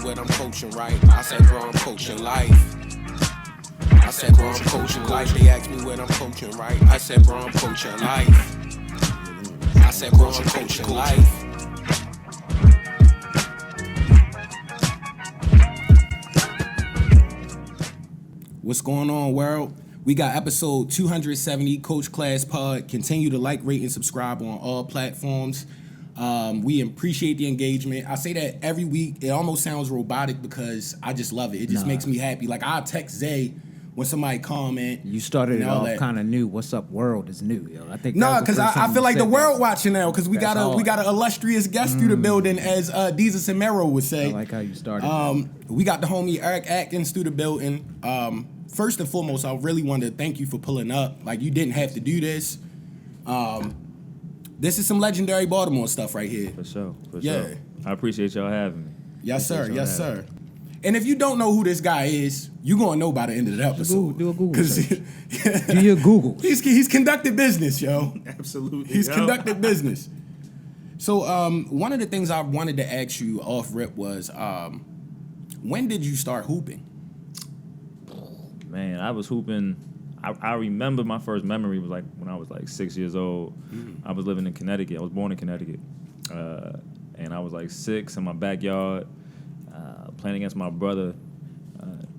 what I'm coaching, right? I said, bro, I'm coaching life. I said, bro, I'm coaching life. They asked me what I'm coaching, right? I said, bro, I'm coaching life. I said, bro, I'm coaching life. What's going on, world? We got episode 270, Coach Class Pod. Continue to like, rate, and subscribe on all platforms. We appreciate the engagement. I say that every week. It almost sounds robotic because I just love it. It just makes me happy. Like, I'll text Zay when somebody comment. You started it off kind of new. What's up, world is new, yo. I think because I feel like the world watching now because we got an illustrious guest through the building, as Jesus and Mero would say. I like how you started. We got the homie Eric Atkins through the building. First and foremost, I really wanted to thank you for pulling up. Like, you didn't have to do this. This is some legendary Baltimore stuff right here. For sure. I appreciate y'all having me. Yes, sir. And if you don't know who this guy is, you're going to know by the end of the episode. Do a Google search. Do your Google. He's conducted business, yo. Absolutely. He's conducted business. So one of the things I wanted to ask you off rip was, when did you start hooping? Man, I was hooping. I remember my first memory was like when I was like 6 years old. I was living in Connecticut. I was born in Connecticut. And I was like 6 in my backyard playing against my brother.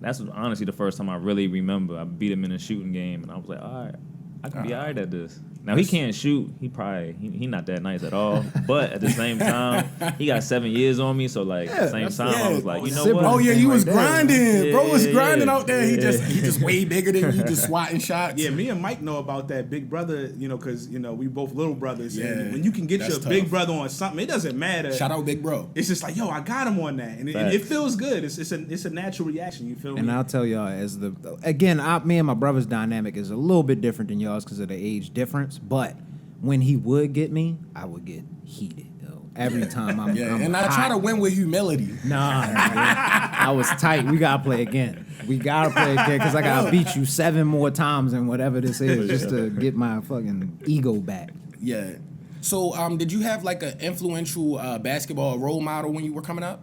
That's honestly the first time I really remember. I beat him in a shooting game, and I was like, all right, I can be all right at this. Now, he can't shoot. He not that nice at all. But at the same time, he got 7 years on me. So, like, at the same time, I was like, you know what? Oh, yeah, you was grinding. Yeah, bro was grinding out there. Yeah. He just way bigger than you, just swatting shots. Yeah, me and Mike know about that big brother, because, we both little brothers. Yeah, and when you can get your tough. Big brother on something, it doesn't matter. Shout out Big Bro. It's just like, yo, I got him on that. And it feels good. It's a natural reaction, you feel me? And I'll tell y'all, me and my brother's dynamic is a little bit different than y'all's because of the age difference, but when he would get me, I would get heated. Every time I'm and hot. I try to win with humility. Nah, I was tight. We gotta play again because I gotta beat you 7 more times and whatever this is just to get my fucking ego back. Yeah. So, did you have like an influential basketball role model when you were coming up?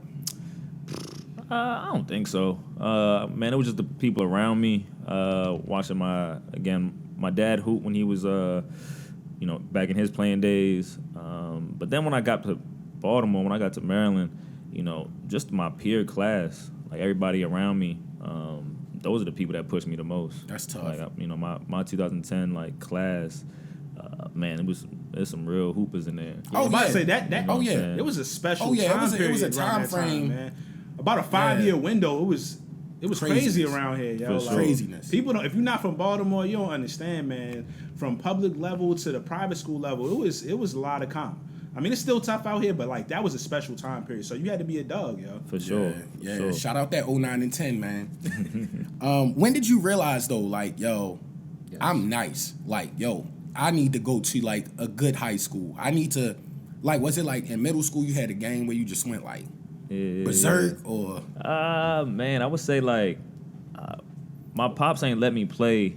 I don't think so. Man, it was just the people around me watching my dad hoop when he was back in his playing days. But then when I got to Baltimore, when I got to Maryland, just my peer class, like everybody around me, those are the people that pushed me the most. That's tough. Like, my 2010 like class, man, there's some real hoopers in there. I was about to say that. It was a special time period. It was a time frame, man. About a 5-year window. It was crazy around here, yo. Sure. Craziness. People don't. If you're not from Baltimore, you don't understand, man. From public level to the private school level, it was a lot of comp. I mean, it's still tough out here, but like that was a special time period. So you had to be a dog, yo. For sure. Yeah. Sure. Shout out that 09 and 10, man. When did you realize though, like, yo, I'm nice. Like, yo, I need to go to like a good high school. I need to, like, was it like in middle school you had a game where you just went like berserk or? Man, I would say like my pops ain't let me play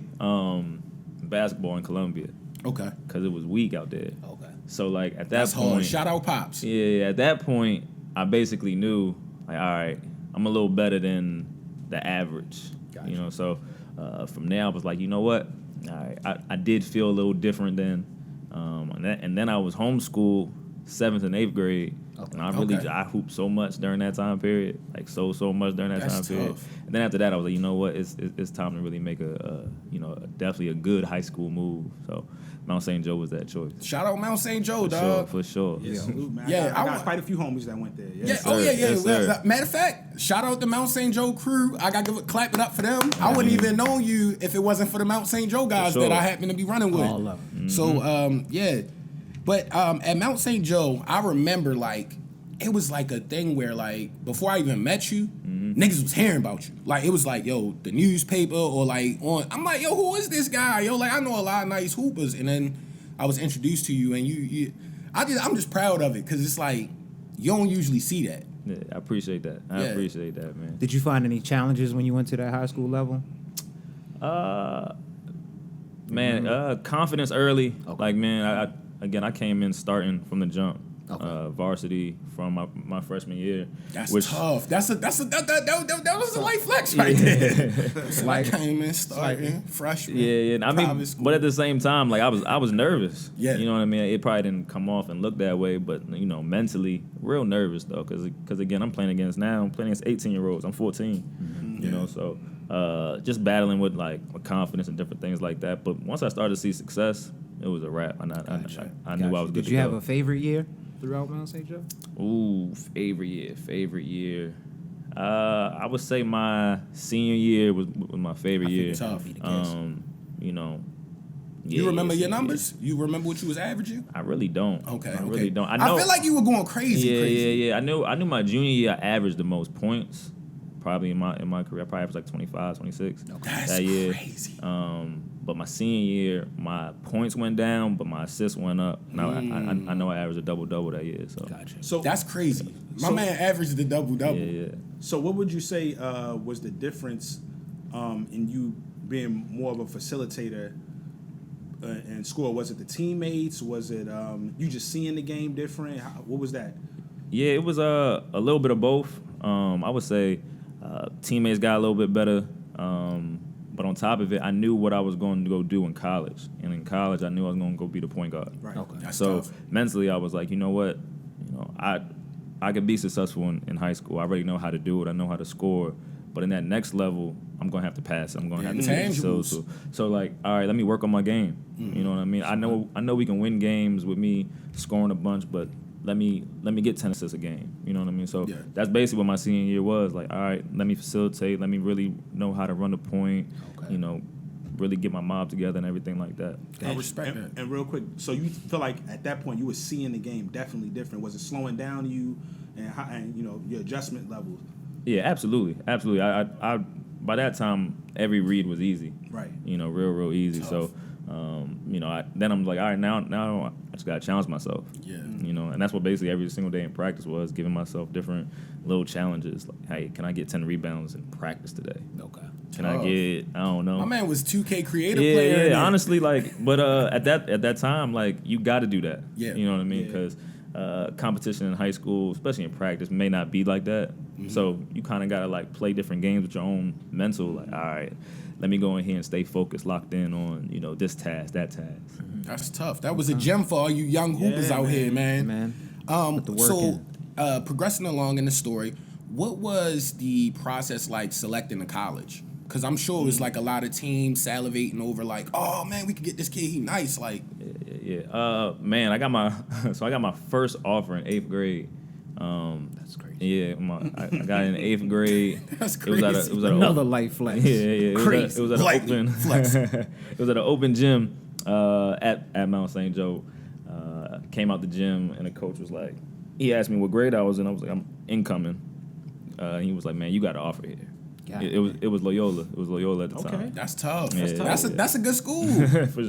basketball in Columbia. Okay. Because it was weak out there. Okay. So like at that That's point, hard. Shout out Pops. Yeah, at that point, I basically knew like, all right, I'm a little better than the average. Gotcha. So from there I was like, you know what? All right, I did feel a little different then, and then I was homeschooled 7th and 8th grade. Okay. And I hooped so much during that time period, like so much during that time period. And then after that, I was like, you know what, it's time to really make definitely a good high school move. So Mount St. Joe was that choice. Shout out Mount St. Joe, dog. For sure. Yeah, salute, man. Yeah, I got quite a few homies that went there. Yes, sir. Yes, sir. Matter of fact, shout out the Mount St. Joe crew. I got to clap it up for them. I wouldn't even know you if it wasn't for the Mount St. Joe guys that I happen to be running with. All of them. So, yeah. But at Mount St. Joe, I remember, like, it was like a thing where, like, before I even met you, niggas was hearing about you. Like, it was like, yo, the newspaper or, like, I'm like, yo, who is this guy? Yo, like, I know a lot of nice hoopers. And then I was introduced to you, and I'm just proud of it because it's like, you don't usually see that. Yeah, I appreciate that. I appreciate that, man. Did you find any challenges when you went to that high school level? Confidence early. Okay. Like, man, I came in starting from the jump. varsity from my freshman year. That's tough. That was a light flex right there. So I came in starting freshman. Yeah. I mean, but at the same time, like I was nervous. Yeah. You know what I mean? It probably didn't come off and look that way, but you know, mentally, real nervous though, because again, I'm playing against 18-year-olds. I'm 14. Mm-hmm. You know, so just battling with like confidence and different things like that. But once I started to see success, it was a wrap. I knew I was good. Did you have a favorite year throughout Mount St. Joe? Ooh, favorite year. I would say my senior year was my favorite year. Tough. You know. You remember your numbers? You remember what you was averaging? I really don't. Okay. I really don't. I feel like you were going crazy. Yeah. I knew my junior year I averaged the most points. Probably in my career, I probably averaged like 25, 26 That's that year. crazy. But my senior year, my points went down, but my assists went up. Now I know I averaged a double that year. So Gotcha. So That's crazy. My man averaged the double. yeah. So what would you say was the difference in you being more of a facilitator in school? Was it the teammates? Was it you just seeing the game different? What was that? Yeah, it was a little bit of both. I would say teammates got a little bit better. But on top of it, I knew what I was going to go do in college. And in college, I knew I was going to go be the point guard. Right. Okay. That's So tough. mentally, I was like, you know what? You know, I could be successful in high school. I already know how to do it. I know how to score. But in that next level, I'm going to have to pass. I'm going to have to take Intangibles. so like, all right, let me work on my game. You know what I mean? I know we can win games with me scoring a bunch, but let me get 10 assists a game. You know what I mean? So that's basically what my senior year was. Like, all right, let me facilitate. Let me really know how to run the point. Okay. You know, really get my mob together and everything like that. I respect that. And real quick, so you feel like at that point you were seeing the game definitely different. Was it slowing down you and you know your adjustment levels? Yeah, absolutely. I by that time every read was easy. Right. You know, real easy. Tough. So, you know, then I'm like, all right, now I just gotta challenge myself. Yeah. You know, and that's what basically every single day in practice was, giving myself different little challenges. Like, hey, can I get 10 rebounds in practice today? Okay. Can I get, I don't know. My man was 2K creative player. Yeah, honestly, like, but at that time, like, you got to do that. Yeah. You know what I mean? Yeah. Because competition in high school, especially in practice, may not be like that. So you kind of got to, like, play different games with your own mental. Like, all right, let me go in here and stay focused, locked in on, you know, this task, that task. That's tough. That was a gem for all you young hoopers out here, man. Put the work So, in. progressing along in the story, what was the process like selecting a college? Because I'm sure it was like a lot of teams salivating over like, oh man, we could get this kid. He nice. Like, Yeah. Man, I got my first offer in 8th grade. That's crazy. Yeah, I got it in 8th grade. That's It was at crazy. Another light flex. Yeah. It Crazy. was at an Lightly open. flex. It was at an open gym at Mount St. Joe. Came out the gym and the coach was like, he asked me what grade I was in. I was like, I'm incoming. He was like, man, you got an offer here. Yeah. It was Loyola. It was Loyola at the Okay. time. that's tough. Yeah, That's a good school. for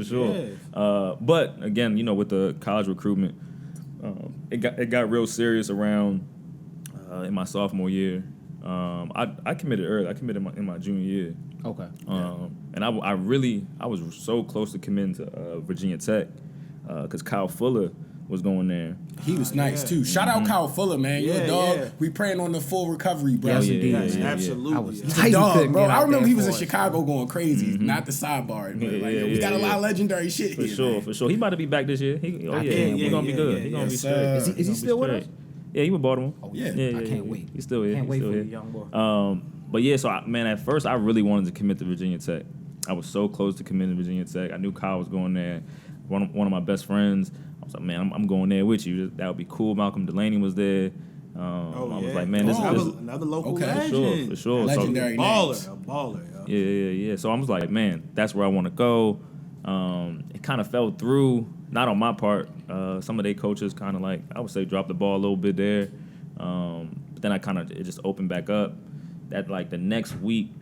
sure. Yeah. But again, you know, with the college recruitment, it got real serious around in my sophomore year. I committed early. I committed in my junior year. Okay. And I was so close to committing to Virginia Tech because Kyle Fuller was going there. He was nice too. Shout out Kyle Fuller, man. You Yeah, a dog. yeah. We praying on the full recovery, bro. Yes, yeah, indeed. yeah, Yes, yeah. absolutely. I was He's tight. a He dog, couldn't bro. get I out remember there he was in for us. Chicago going crazy, not the sidebar. But like, Yeah, we got a yeah, lot yeah. of legendary shit For here. sure, man. for sure. He about to be back this year. He's gonna be good. He's gonna be Yes, straight. sir. Is he still with us? Yeah, he with Baltimore. Oh, yeah. I can't wait. He's still here. Can't He's wait still for here. the young boy. But yeah, so at first I really wanted to commit to Virginia Tech. I was so close to committing to Virginia Tech. I knew Kyle was going there. One of my best friends. I was like, man, I'm going there with you. That would be cool. Malcolm Delaney was there. I was like, man, this another local Okay. legend. for sure. Legendary names. A baller. Yo. Yeah. So I was like, man, that's where I want to go. It kind of fell through, not on my part. Some of their coaches kind of like, I would say, dropped the ball a little bit there. But then it just opened back up. That like the next week,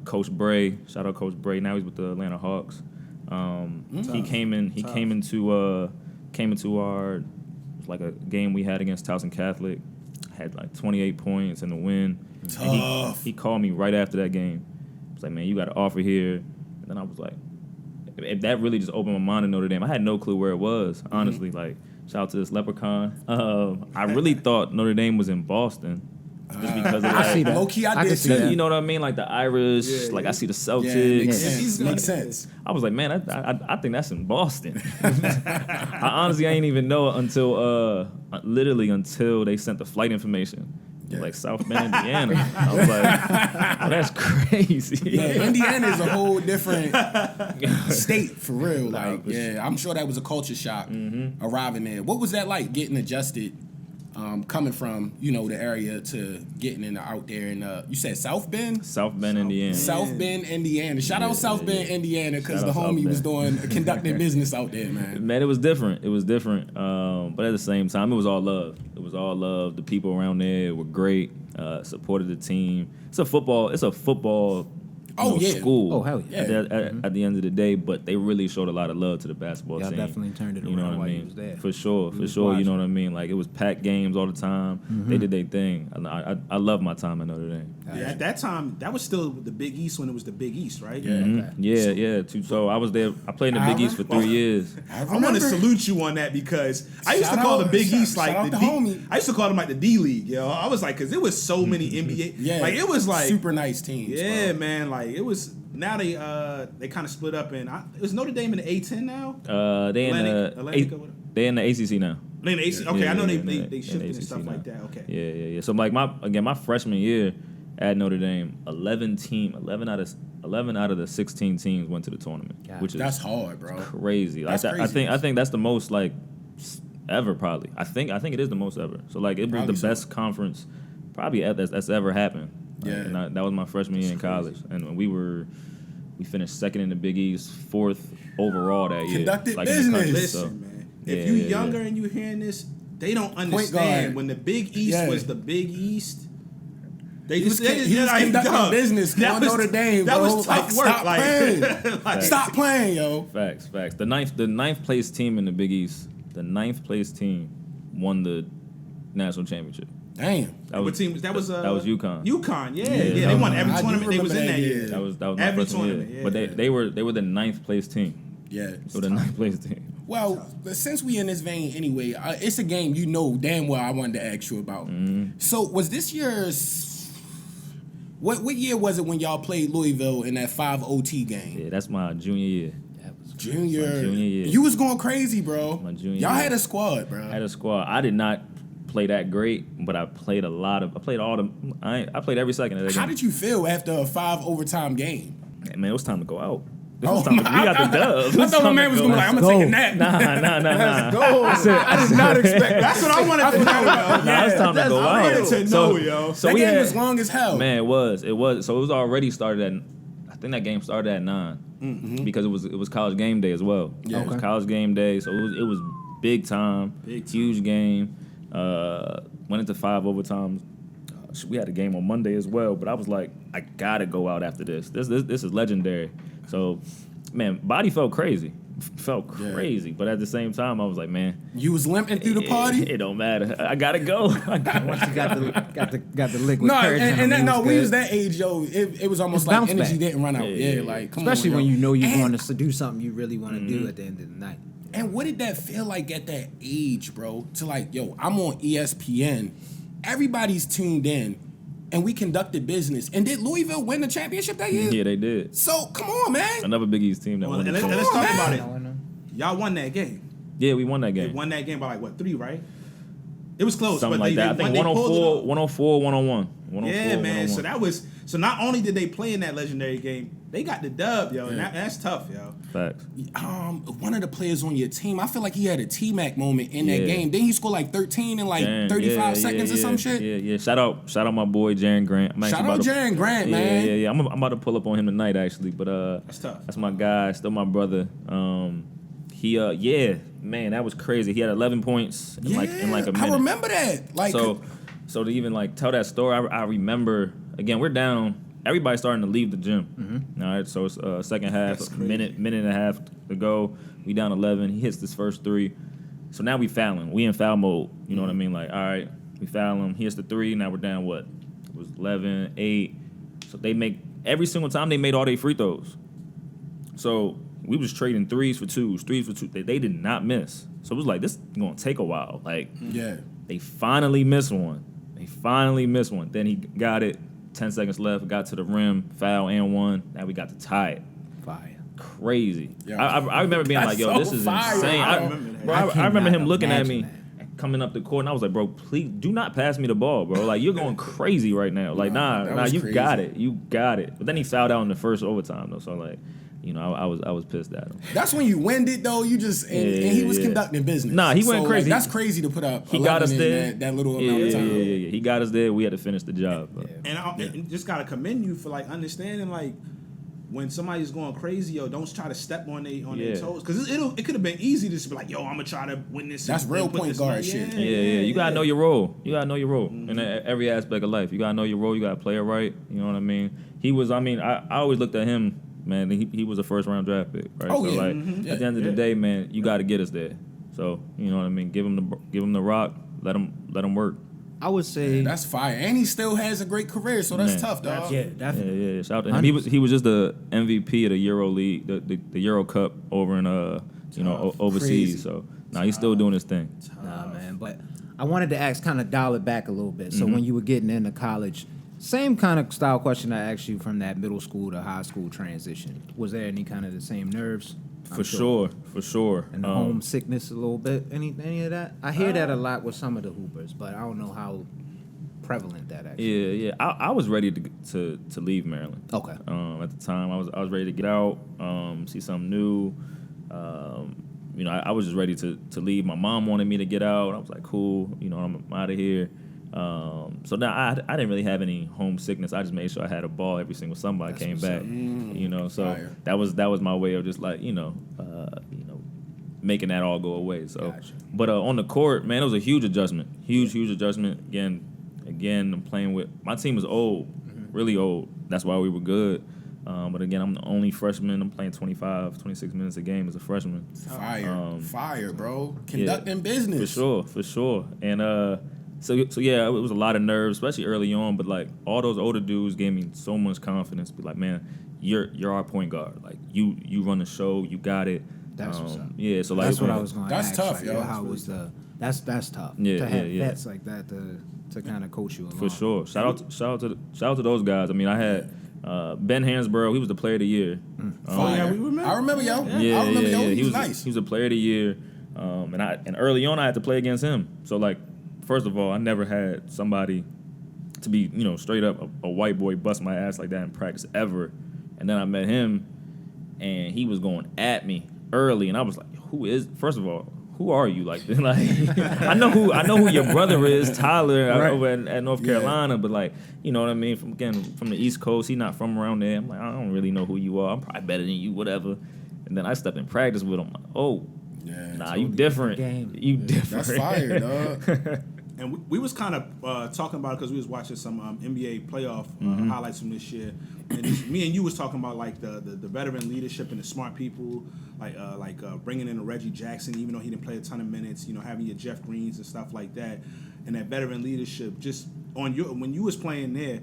Coach Bray, shout out Coach Bray. Now he's with the Atlanta Hawks. He came into our like a game we had against Towson Catholic. Had like 28 points in the win. Tough. He called me right after that game. He was like, man, you got an offer here. And then I was like, that really just opened my mind to Notre Dame. I had no clue where it was, honestly. Like, Shout out to this leprechaun. I really thought Notre Dame was in Boston. Just because of I see that. Low key, I can did see too. that. You know what I mean? Like the Irish, Yeah, like yeah. I see the Yeah, Celtics. makes Yeah. sense. Makes sense. I was like, man, I think that's in Boston. I honestly, I ain't even know until literally until they sent the flight information. Yeah. Like South Bend, Indiana. I was like, oh, that's crazy. Yeah, Indiana is a whole different state for real. Like, for yeah, I'm sure that was a culture shock arriving there. What was that like getting adjusted, coming from the area to getting out there? And you said South Bend. South Bend, Indiana. South Bend, Indiana. Shout out South Bend, Indiana, because the Shout out homie South was Bend. conducting business out there, man. Man, it was different. It was different. But at the same time, it was all love. It was all love. The people around there were great. Supported the team. It's a football. School. Oh, hell yeah. At the end of the day, but they really showed a lot of love to the basketball Y'all team. definitely turned it You know around what I while you mean? was there. For sure. was You know watching. what I mean? Like it was packed games all the time. They did their thing. I love my time at Notre Dame. Yeah, at that time, that was still the Big East when it was the Big East, right? Yeah. Okay. Yeah. So I was there. I played in the Big East for 3 years. I want to salute you on that because I used to Shout call out- the Big shout- East shout like out the the D. homie. I used to call them like the D League, yo. I was like, because it was so many NBA. Yeah, like it was like super nice teams. Yeah, bro. man. Like it was. Now they kind of split up, and is Notre Dame in the A10 now? They Atlantic or whatever? they in the ACC now. They in the AC. Okay, Yeah, I know yeah, they in shifted the and stuff ACC like now. that. Okay. Yeah. So like my freshman year at Notre Dame, 11 out of the 16 teams went to the tournament, God, which is That's hard, bro. crazy. Like That's that, crazy. I think that's the most like ever probably. I think it is the most ever. So like it was Probably the so. best conference probably that's ever happened. Like, Yeah. and that was my freshman year in college, and we finished second in the Big East, fourth overall that year. Conducted in the business. country, Listen, so. man. Yeah, If you yeah, younger yeah. and you hearing this, they don't guard. understand when the Big East Yeah. was the Big East. They He was just conducting dog. business That on was- Notre Dame, That bro. was tough Like, work. stop playing. Like, Stop playing, yo. Facts. The ninth place team in the Big East, the ninth place team won the national championship. Damn. What team was that? Was that was UConn. UConn, yeah. Yeah, They won every I do tournament they was in remember that that year. year. That was my Every freshman tournament, year. yeah. But they were the ninth place team. Yeah. So the ninth place team. Well, since we in this vein anyway, it's a game you know damn well I wanted to ask you about. So was this year's... What year was it when y'all played Louisville in that 5 OT game? Yeah, that's my junior year. Junior. My junior year. You was going crazy, bro. My junior Y'all year. had a squad, bro. I had a squad. I did not play that great, but I played I played every second of that game. How did you feel after a 5 overtime game? Man, it was time to go out. It Oh, was time to, we got the dub. I thought my man was gonna be like, I'm gonna take a nap. Nah. Go. I did not expect That's what I wanted to know, yo. Nah, it's time to go I out. wanted to know, yo. So That we game had, was long as hell. Man, it was. So it was already started at. I think that game started at 9 because it was college game day as well. Yeah. It was Okay. college game day, so it was big time, huge game. Went into 5 overtimes. We had a game on Monday as well, but I was like, I gotta go out after this. This is legendary. So, man, body felt crazy. Crazy, but at the same time, I was like, man, You was limping through the party? It don't matter. I gotta go. Once you got the liquid No, courage, we was that age, yo. It was almost It's like bounce energy back. didn't run out. Yeah. Yeah, like come especially on, when yo. you know you're And- going to do something you really want to do at the end of the night. And what did that feel like at that age, bro? To like, yo, I'm on ESPN. Everybody's tuned in, and we conducted business. And did Louisville win the championship that year? Yeah, they did. So come on, man. Another Big East team that Well, won. and the let's tournament. talk man. about it. Y'all won that game. Yeah, we won that They game. won that game by like what, 3, right? It was close, Something but like that. I think they pulled it off. 104, 101. 104, Yeah, man. 101. So not only did they play in that legendary game, they got the dub, yo, and that's tough, yo. Facts. One of the players on your team, I feel like he had a T-Mac moment in that Yeah. game. Didn't he score like 13 in like Damn, 35 seconds or some shit? Yeah. Shout out my boy Jaren Grant. I'm actually Shout about out to- Jaren Grant, Yeah, man. Yeah. I'm about to pull up on him tonight actually, but That's tough. that's my guy, still my brother. Man, that was crazy. He had 11 points in like a minute. I remember that. Like, So to even like tell that story, I remember again. We're down. Everybody's starting to leave the gym. All right, so it's second half, That's crazy. minute and a half to go. We down 11. He hits this first 3. So now we fouling. We in foul mode. You know what I mean? Like, all right, we foul him. He hits the 3. Now we're down what? It was 11, 8. So they make every single time they made all their free throws. So we was trading 3s for 2s, 3s for 2. They did not miss. So it was like, this is going to take a while. Like, Yeah. they finally missed one. Then he got it. 10 seconds left. Got to the rim. Foul and one. Now we got to tie it. Fire. Crazy. Yeah. I remember being That's like, yo, so this is fire. insane. I remember that. Bro, I I remember cannot him looking at imagine me coming up the court, and I was like, bro, please do not pass me the ball, bro. Like, you're going crazy right now. Like, that nah, was you crazy. got it. You got it. But then he fouled out in the first overtime, though. So, like, you know, I was pissed at him. That's when you wind it though. You just and he was Yeah. conducting business. Nah, he went So, crazy. Like, that's crazy to put up. He got us 11 in there. that little amount of time. Yeah. He got us there. We had to finish the job. But. And just gotta commend you for like understanding like when somebody's going crazy, yo, don't try to step on their toes because it could have been easy to just be like, yo, I'm gonna try to win this. That's and real put point this guard money. shit. Yeah. You gotta know your role. In every aspect of life. You gotta know your role. You gotta play it right. You know what I mean? I always looked at him, man. He was a first round draft pick, right? Oh, so yeah. like at the end of the day, man, you gotta get us there. So you know what I mean? Give him the rock. Let him work. I would say That's fire, and he still has a great career, so that's Man. tough, dog. yeah, definitely. Yeah. Shout out to him. He was just the MVP of the Euro League, the Euro Cup over in overseas. Crazy. So now he's still doing his thing. Nah, man. But I wanted to ask, kind of dial it back a little bit. Mm-hmm. So when you were getting into college, same kind of style question I asked you from that middle school to high school transition. Was there any kind of the same nerves? For sure. And the homesickness a little bit. Any of that? I hear that a lot with some of the hoopers, but I don't know how prevalent that actually. Yeah. I was ready to leave Maryland. Okay. At the time, I was ready to get out, see something new. I was just ready to leave. My mom wanted me to get out. I was like, cool. I'm out of here. So now I didn't really have any homesickness. I just made sure I had a ball every single summer I came back. So Fire. that was my way of just like making that all go away. So, Gotcha. but on the court, man, it was a huge adjustment. Huge adjustment. Again, I'm playing with my team was old, really old. That's why we were good. But again, I'm the only freshman. I'm playing 25, 26 minutes a game as a freshman. Fire, bro. Conducting business. For sure. And so yeah, it was a lot of nerves, especially early on. But like all those older dudes gave me so much confidence. Be like, man, you're our point guard. Like you run the show. You got it. That's what's up. Yeah. So like That's what I was going to ask. That's tough, like, yo. How was the? That's tough. Yeah, to have yeah. vets like that to kind of coach you along. For sure. Shout out to those guys. I mean, I had Ben Hansborough. He was the player of the year. Fire. yeah, we remember. I remember, yo. Yeah, I remember, yo. yeah. He was nice. He was a player of the year. And early on, I had to play against him. So like, first of all, I never had somebody to be straight up a white boy bust my ass like that in practice ever. And then I met him, and he was going at me early, and I was like, first of all, who are you? Like I know who your brother is, Tyler, Right. over at North Carolina, but like, you know what I mean? From the East Coast, he's not from around there. I'm like, I don't really know who you are. I'm probably better than you, whatever. And then I stepped in practice with him. Like, oh, Yeah, nah, you different. game. You different. That's fire, dog. And we was kind of talking about it because we was watching some NBA playoff highlights from this year, and me and you was talking about like the veteran leadership and the smart people, like bringing in a Reggie Jackson, even though he didn't play a ton of minutes, having your Jeff Greens and stuff like that, and that veteran leadership. Just when you was playing there,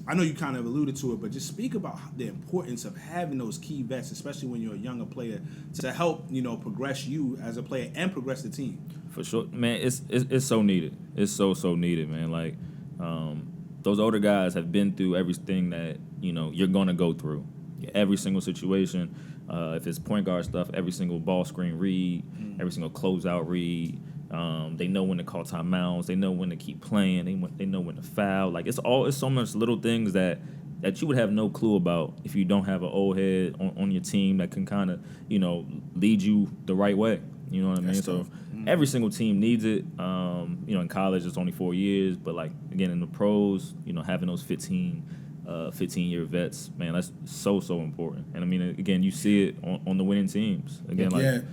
I know you kind of alluded to it, but just speak about the importance of having those key vets, especially when you're a younger player, to help progress you as a player and progress the team. For sure, man. It's so needed. It's so needed, man. Like those older guys have been through everything that you're gonna go through. Every single situation. If it's point guard stuff, every single ball screen read, every single closeout read. They know when to call timeouts. They know when to keep playing. They know when to foul. Like it's so much little things that you would have no clue about if you don't have an old head on your team that can kind of lead you the right way. You know what I mean? So every single team needs it. In college it's only 4 years, but like again in the pros, having those 15-year vets, man, that's so important. And I mean, again, you see it on the winning teams. Again,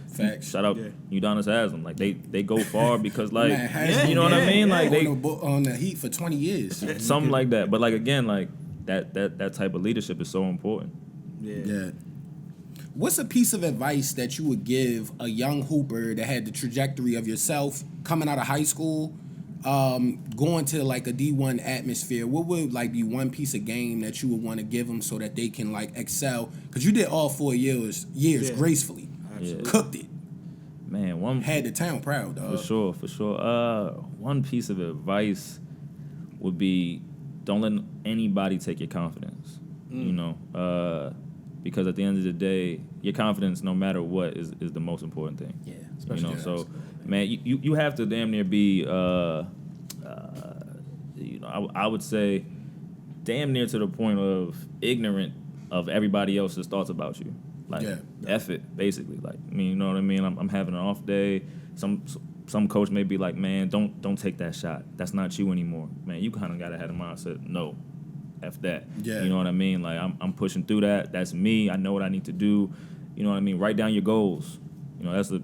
facts. Shout out Udonis Haslam. Like they go far because like Man, Haslam, you know what I mean? Like they on the Heat for 20 years. something like that. But like again, like that type of leadership is so important. Yeah. What's a piece of advice that you would give a young hooper that had the trajectory of yourself coming out of high school, going to like a D1 atmosphere? What would like be one piece of game that you would want to give them so that they can like excel? Because you did all 4 years gracefully, Yeah. cooked it. Man, one Had the town proud, dog. for sure. One piece of advice would be don't let anybody take your confidence. You know, because at the end of the day, your confidence, no matter what, is the most important thing. Yeah, You especially know, in so school. man, you have to damn near be, you know, I would say, damn near to the point of ignorant of everybody else's thoughts about you. Like, F it, basically. Like, I mean, you know what I mean? I'm having an off day. Some coach may be like, man, don't take that shot. That's not you anymore. Man, you kind of got to have the mindset, no, F that. Yeah. You know what I mean? Like, I'm pushing through that. That's me. I know what I need to do. You know what I mean? Write down your goals. You know, that's a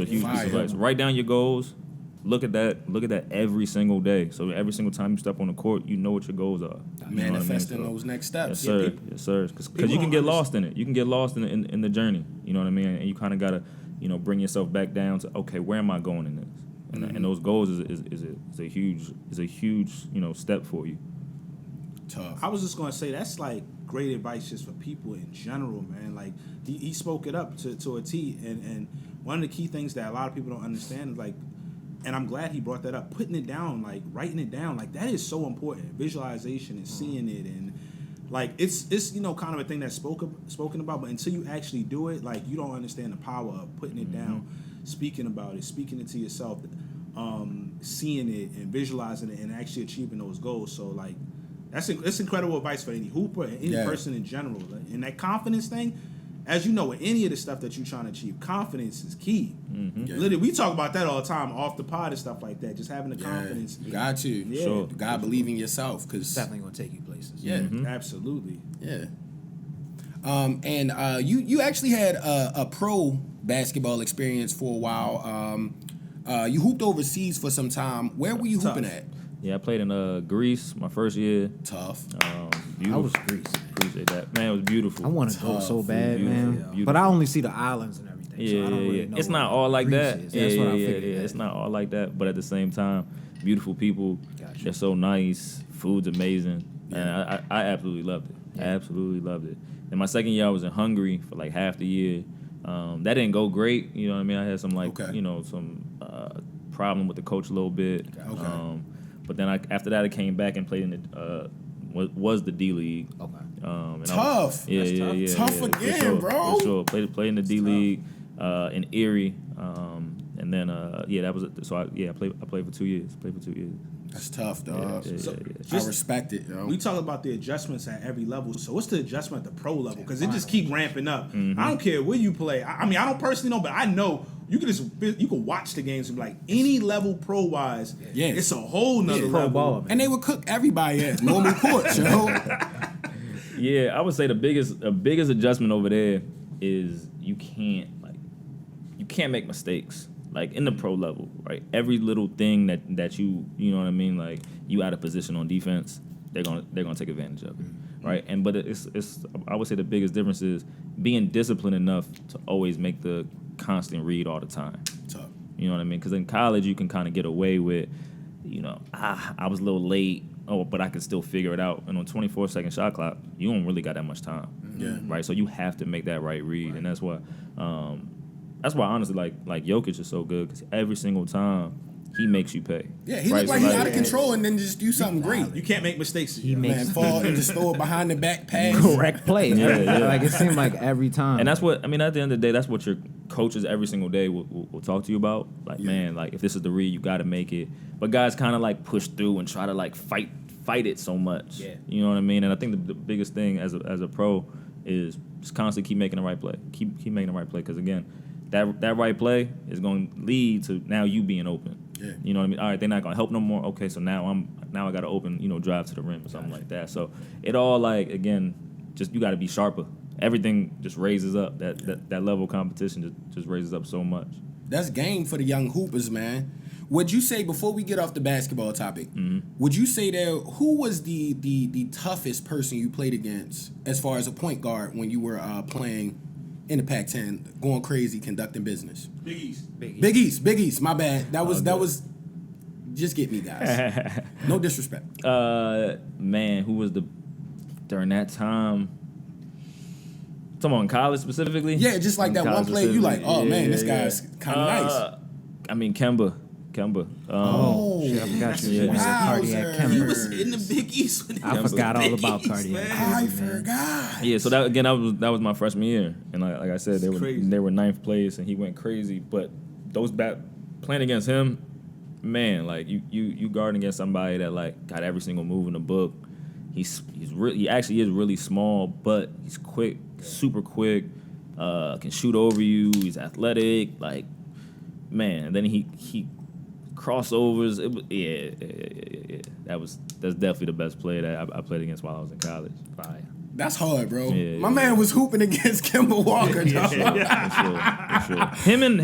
huge piece of advice. Write down your goals. Look at that every single day. So every single time you step on the court, you know what your goals are. You know Manifesting what I mean? those next steps. Yes, sir. Yes, sir. Because you can get lost in it. You can get lost in the journey. You know what I mean? And you kind of gotta, you know, bring yourself back down to, okay, where am I going in this? And those goals is a huge you know, step for you. Tough. I was just gonna say that's like great advice just for people in general, man. Like he spoke it up to a T, and one of the key things that a lot of people don't understand is like, and I'm glad he brought that up, putting it down, like writing it down, like that is so important. Visualization and seeing it, and like it's you know kind of a thing that's spoken about, but until you actually do it, like you don't understand the power of putting it down, speaking about it, speaking it to yourself, seeing it and visualizing it, and actually achieving those goals. So like. That's incredible advice for any hooper and any person in general. And that confidence thing, as you know, with any of the stuff that you're trying to achieve, confidence is key. Literally, we talk about that all the time off the pod and stuff like that. Just having the confidence. Got to. Yeah. Sure. God believe in yourself, because Definitely gonna take you places. yeah, Absolutely. yeah. And you actually had a pro basketball experience for a while. You hooped overseas for some time. Where were you hooping at? Yeah, I played in Greece my first year. Tough. Beautiful. I was Greece. Appreciate that. Man, it was beautiful. I want to go so bad, Beautiful, man. beautiful. But I only see the islands and everything. Yeah, so I don't really yeah. know It's what not all like Greece that. is. Yeah, That's what I yeah, figured. yeah. It's not all like that, but at the same time, beautiful people. Gotcha. They're so nice. Food's amazing. And I absolutely loved it. I absolutely loved it. And my second year, I was in Hungary for like half the year. That didn't go great. You know what I mean? I had some you know, some problem with the coach a little bit. Okay. But then after that, I came back and played in the was the D League. Okay. And Tough. Yeah. Tough for again, sure, bro. For sure. Played in the D League in Erie, and then that was it. So I played for 2 years. That's tough, dog. Yeah. I respect it, yo. We talk about the adjustments at every level. So what's the adjustment at the pro level? Because it just keep ramping up. I don't care where you play. I mean, I don't personally know, but I know you can watch the games and be like any level pro wise. Yeah. It's a whole nother Pro level. ball, man. And they would cook everybody at normal courts, yo. Yeah, I would say the biggest adjustment over there is you can't make mistakes. Like in the pro level, right? Every little thing that you know what I mean, like you out of position on defense, they're gonna take advantage of it, right? And but it's I would say the biggest difference is being disciplined enough to always make the constant read all the time. Tough. You know what I mean? Because in college you can kind of get away with, you know, I was a little late, but I can still figure it out. And on 24-second shot clock, you don't really got that much time, right? So you have to make that right read, and that's why. That's why honestly, like Jokic is so good because every single time he makes you pay. Yeah, he right? looked like he's out of control and then just do something great. You can't make mistakes. Man, fall and just throw it behind the back pass. Correct play. Yeah. Like it seemed like every time. And that's what I mean. At the end of the day, that's what your coaches every single day will talk to you about. Like, man, like if this is the read, you got to make it. But guys kind of like push through and try to like fight it so much. Yeah. You know what I mean? And I think the biggest thing as a pro is just constantly keep making the right play. Keep making the right play because again. That right play is going to lead to now you being open. Yeah. You know what I mean? All right, they're not going to help no more. Okay, so now I got to open, you know, drive to the rim or something like that. So it all like again, just you got to be sharper. Everything just raises up. That level of competition just raises up so much. That's game for the young hoopers, man. Would you say before we get off the basketball topic, would you say that who was the toughest person you played against as far as a point guard when you were playing? In the Pac-10, going crazy, conducting business. Big East, my bad. That was, just get me, guys. No disrespect. Man, who was during that time, Talking about in college specifically? Yeah, just like In that one college play, you like, specifically. oh man, Yeah, this yeah. guy's kind of nice. I mean, Kemba. Oh, shit, I forgot you. Yeah. Cardiac Wowzer. Kemba. He was in the Big East. When he I was forgot in the all Big about East, cardiac. man. I forgot. Yeah, so that was my freshman year, and like I said, Crazy. they were ninth place, and he went crazy. But playing against him, man, like you guarding against somebody that like got every single move in the book. He actually is really small, but he's quick, super quick. Can shoot over you. He's athletic, like man. And then he crossovers. Yeah. That's definitely the best player that I played against while I was in college. Fire. That's hard, bro. Yeah, My yeah. man was hooping against Kemba Walker, dog. For sure. Him and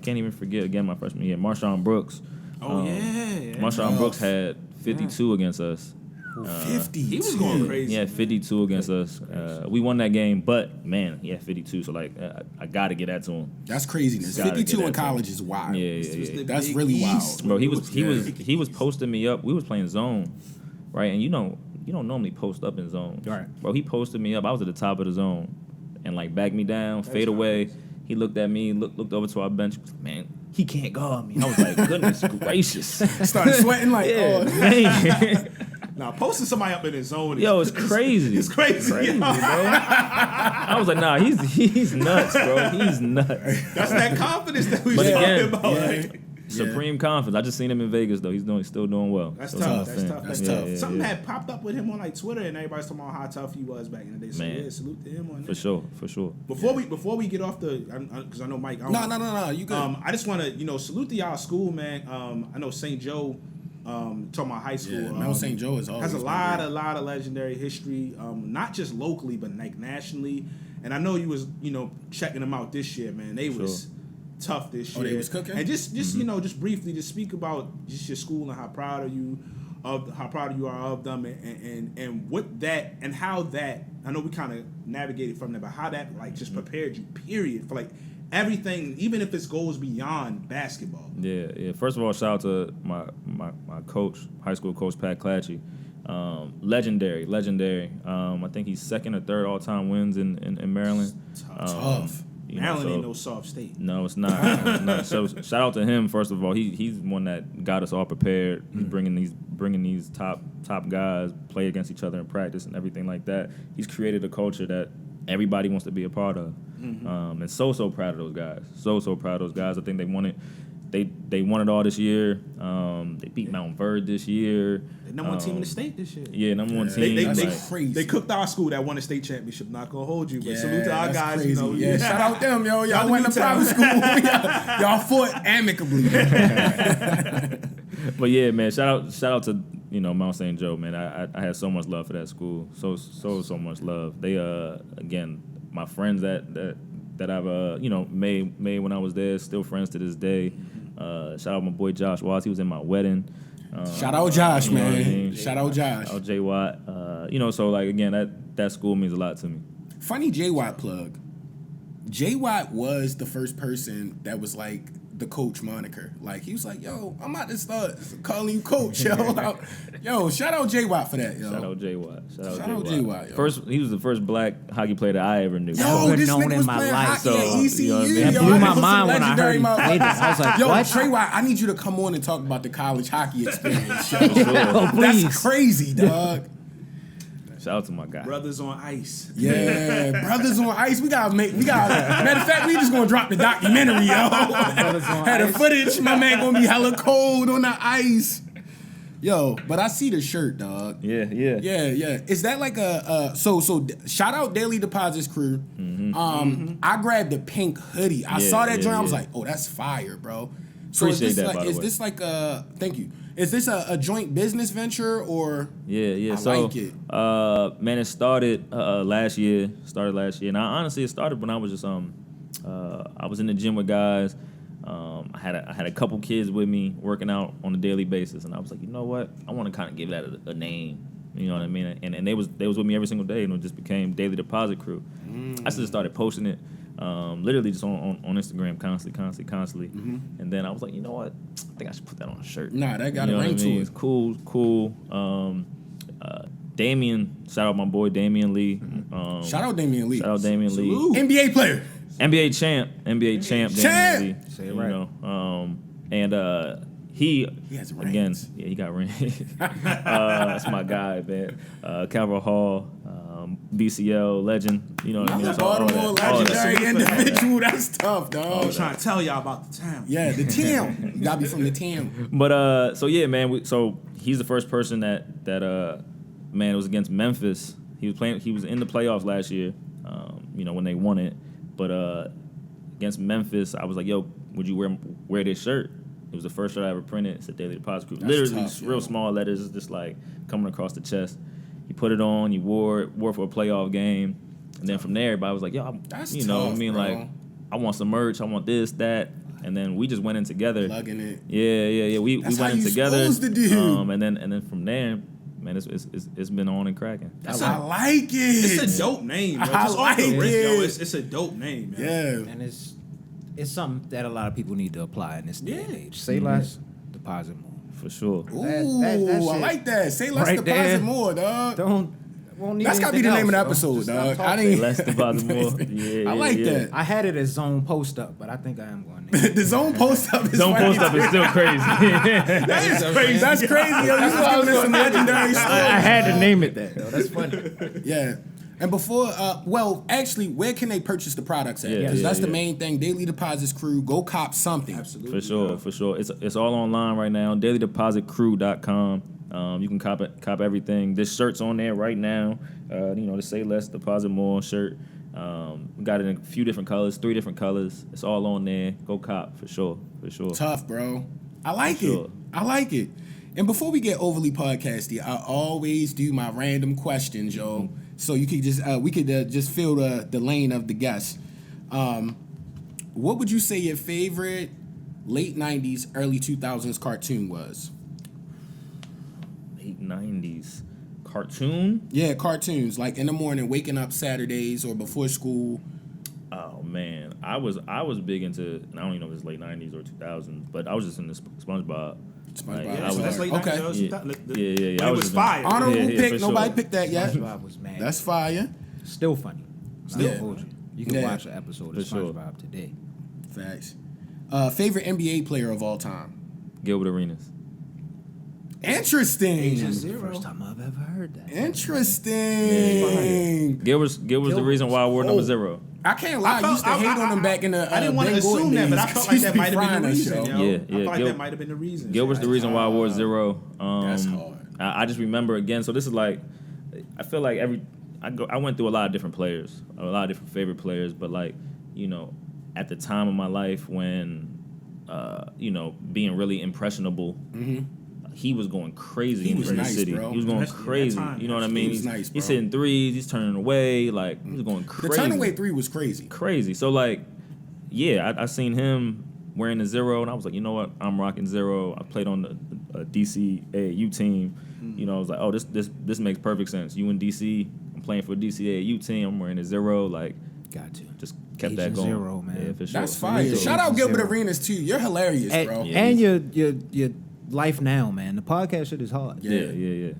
can't even forget again my freshman year, Marshawn Brooks. Oh yeah. Marshawn Brooks had 52 against us. 50. He was going crazy. He had 52 against us. We won that game, but man, he had 52. So like, I gotta get that to him. That's craziness. Gotta 52 get in that to college is wild. Yeah. That's Big really East. wild. Bro, he was posting me up. We was playing zone, right? And you don't normally post up in zone. Right. Bro, he posted me up. I was at the top of the zone, and like backed me down, fade away. He looked at me, looked over to our bench. Man, he can't guard me. I was like, goodness gracious. Started sweating like, Yeah, oh. man. Now posting somebody up in his zone. Yo, it's crazy. It's crazy. Bro. I was like, nah, he's nuts, bro. He's nuts. That's that confidence that we But was again, talking about. yeah. Like, Supreme confidence. I just seen him in Vegas though. He's still doing well. that's So tough. I'm That's saying. tough. That's tough. Something had popped up with him on like Twitter, and everybody's talking about how tough he was back in the day. So Man. yeah, salute to him on For that. For sure. Before we get off the, because I know Mike. No. You good. I just want to salute to y'all school, man. I know St. Joe. Talking about high school. Yeah, Mount St. Joe is always has a been lot great. of legendary history, not just locally but like nationally. And I know you was checking them out this year, man. They was tough this year. Oh, they was cooking? And just just briefly, just speak about just your school and how proud you are of them, and what that and how that. I know we kind of navigated from there, but how that like just prepared you, period, for like everything, even if it goes beyond basketball. Yeah. First of all, shout out to my coach, high school coach Pat Clatchy. Legendary. I think he's second or third all-time wins in Maryland. Tough. Maryland ain't no soft state. No, it's not. So shout out to him first of all. He's one that got us all prepared. He's bringing these top guys play against each other in practice and everything like that. He's created a culture that everybody wants to be a part of. And so proud of those guys. So proud of those guys. I think they won it. They won it all this year. They beat Mount Verde this year. The number one team in the state this year. Yeah, number one team. That's crazy. They cooked our school that won the state championship. Not gonna hold you, but Yeah, salute to our that's guys. crazy. You know, Yeah, shout out them, yo. Y'all Y'all went to the private Newtown. school. Y'all fought amicably. But yeah, man, shout out to Mount St. Joe, man. I had so much love for that school. So much love. They again, my friends that I've made when I was there, still friends to this day. Shout out my boy Josh Watts. He was in my wedding. Shout out Josh, you know man. what I mean? Shout out Josh. Shout out Jay Watt. So like again, that school means a lot to me. Funny J Watt plug. J Watt was the first person that was like the coach moniker. Like he was like, yo, I'm about to start calling you coach, yo. Yo, shout out J Watt for that, yo. Shout out Jay Watt. Shout out J Watt, yo. He was the first black hockey player that I ever knew. Yo, Never this known nigga in was my playing life. hockey So, at ECU. you know what I mean? That Yo, blew I my know some mind when I heard legendary he played this. I was like, Yo, what? Trey Watt, I need you to come on and talk about the college hockey experience, yo. Oh, please. That's crazy, dog. Shout out to my guy. brothers on ice. Yeah, brothers on ice. Matter of fact, we just gonna drop the documentary, yo. Had the footage. My man gonna be hella cold on the ice. Yo, but I see the shirt, dog. Yeah. Yeah. Is that like so shout out Daily Deposits crew. I grabbed the pink hoodie. I saw that joint. I was like, oh, that's fire, bro. So Appreciate that, by the way. this like a thank you. Is this a joint business venture or Yeah. I So, like it. Man, it started last year. And honestly, it started when I was just I was in the gym with guys. I had a couple kids with me working out on a daily basis, and I was like, you know what? I want to kind of give that a name. You know what I mean? And they was with me every single day, and it just became Daily Deposit Crew. I just started posting it, literally just on Instagram constantly. And then I was like, you know what? I think I should put that on a shirt. Nah, that got You know a ring what I to mean? it. It's cool. Damian, shout out my boy Damian Lee. Shout out Damian Lee. Shout out Damian Lee. Salute. NBA player. NBA champ, Damian Lee. Say it right. And he has again, rings. yeah, he got rings. That's my guy, man. Calvert Hall, BCL legend. You know what I mean? I'm a So all Baltimore that- all that. legendary individual. That's tough, I dog. was trying to tell y'all about the town. Yeah, the town. You gotta be from the town. But so yeah, man. So he's the first person that man, it was against Memphis. He was playing. He was in the playoffs last year. When they won it. But against Memphis, I was like, "Yo, would you wear this shirt?" It was the first shirt I ever printed. It's a Daily Deposit Crew. That's Literally, tough, real small letters, just like coming across the chest. He put it on. He wore it for a playoff game, and then from there, everybody was like, "Yo, That's you know, tough, I mean, bro. like, I want some merch. I want this, that." And then we just went in together. Plugging it. Yeah. We That's went how in you together. supposed to do. And then from there, man, it's been on and cracking. I like it. It's a dope name, bro. I Just like off the rip, yo, it. it's a dope name, man. Yeah. And it's something that a lot of people need to apply in this day and age. Say Mm-hmm. less, deposit more. For sure. Ooh, that I shit like that. Say less right deposit there. more, dog. Won't need That's gotta be anything the name of the else, episode, Just stop dog. I talking. didn't. Less deposit more. Yeah, I like yeah. that. I had it as zone post up, but I think I am going to. The zone post up is Zone funny. post up is still crazy. That is crazy. That's crazy, yo. You just giving us some legendary stories. I had to name it that though. That's funny. Yeah. And before, actually, where can they purchase the products at? Yeah, Because yeah, that's the yeah. main thing. Daily Deposits Crew, go cop something. Absolutely. For sure. It's all online right now. DailyDepositCrew.com. You can cop everything. This shirt's on there right now. The Say Less, Deposit More shirt. We got it in a few different colors, 3 different colors. It's all on there. Go cop for sure. Tough, bro. I like Sure. it. I like it. And before we get overly podcasty, I always do my random questions, yo. So you could just fill the lane of the guests. What would you say your favorite late 90s, early 2000s cartoon was? Late 90s. Cartoon? Yeah, cartoons. Like in the morning, waking up Saturdays or before school. Oh man, I was big into. I don't even know if it's late 90s or 2000s, but I was just into SpongeBob. SpongeBob. I was So that's late Okay. 90s, Yeah. early 2000s. Yeah. But I it was was just- fire. Honorable Yeah, pick. for sure. Nobody picked that yet. SpongeBob was mad. That's fire. Still funny. Still. Still hold you. You can Yeah. watch an episode of For sure. SpongeBob today. Facts. Favorite NBA player of all time? Gilbert Arenas. Interesting. First time I've ever heard that. Interesting. Gilbert's the reason why I wore number 0. I can't lie. I used to hate on him back in the. I didn't want to Ben Gordon assume that, but I days, felt 'cause like he that used to might be have been frying the us, reason, yo. yo. Yeah, I felt like Gil- that might have been the reason. Gilbert's the reason why I wore 0. That's hard. I just remember again. So this is like, I feel like I went through a lot of different players, a lot of different favorite players, but like, at the time of my life when, being really impressionable. He was going crazy He in was the nice, city. bro. He was going Especially in that crazy. time, You know what I yeah. mean? He was nice, bro. He's hitting threes. He's turning away. Like he was going The crazy. turn-away 3 was crazy. Crazy. So like, yeah, I seen him wearing the 0, and I was like, you know what? I'm rocking 0. I played on the DC AAU team. I was like, oh, this makes perfect sense. You in DC? I'm playing for a DC AAU team. I'm wearing a 0. Like, Got to. just kept that Agent going. Zero, man. Yeah, for sure. That's fire. Yeah. Shout out Gilbert Zero. Arenas too. You're hilarious, bro. Yeah, And your life now, man. The podcast shit is hard. Yeah.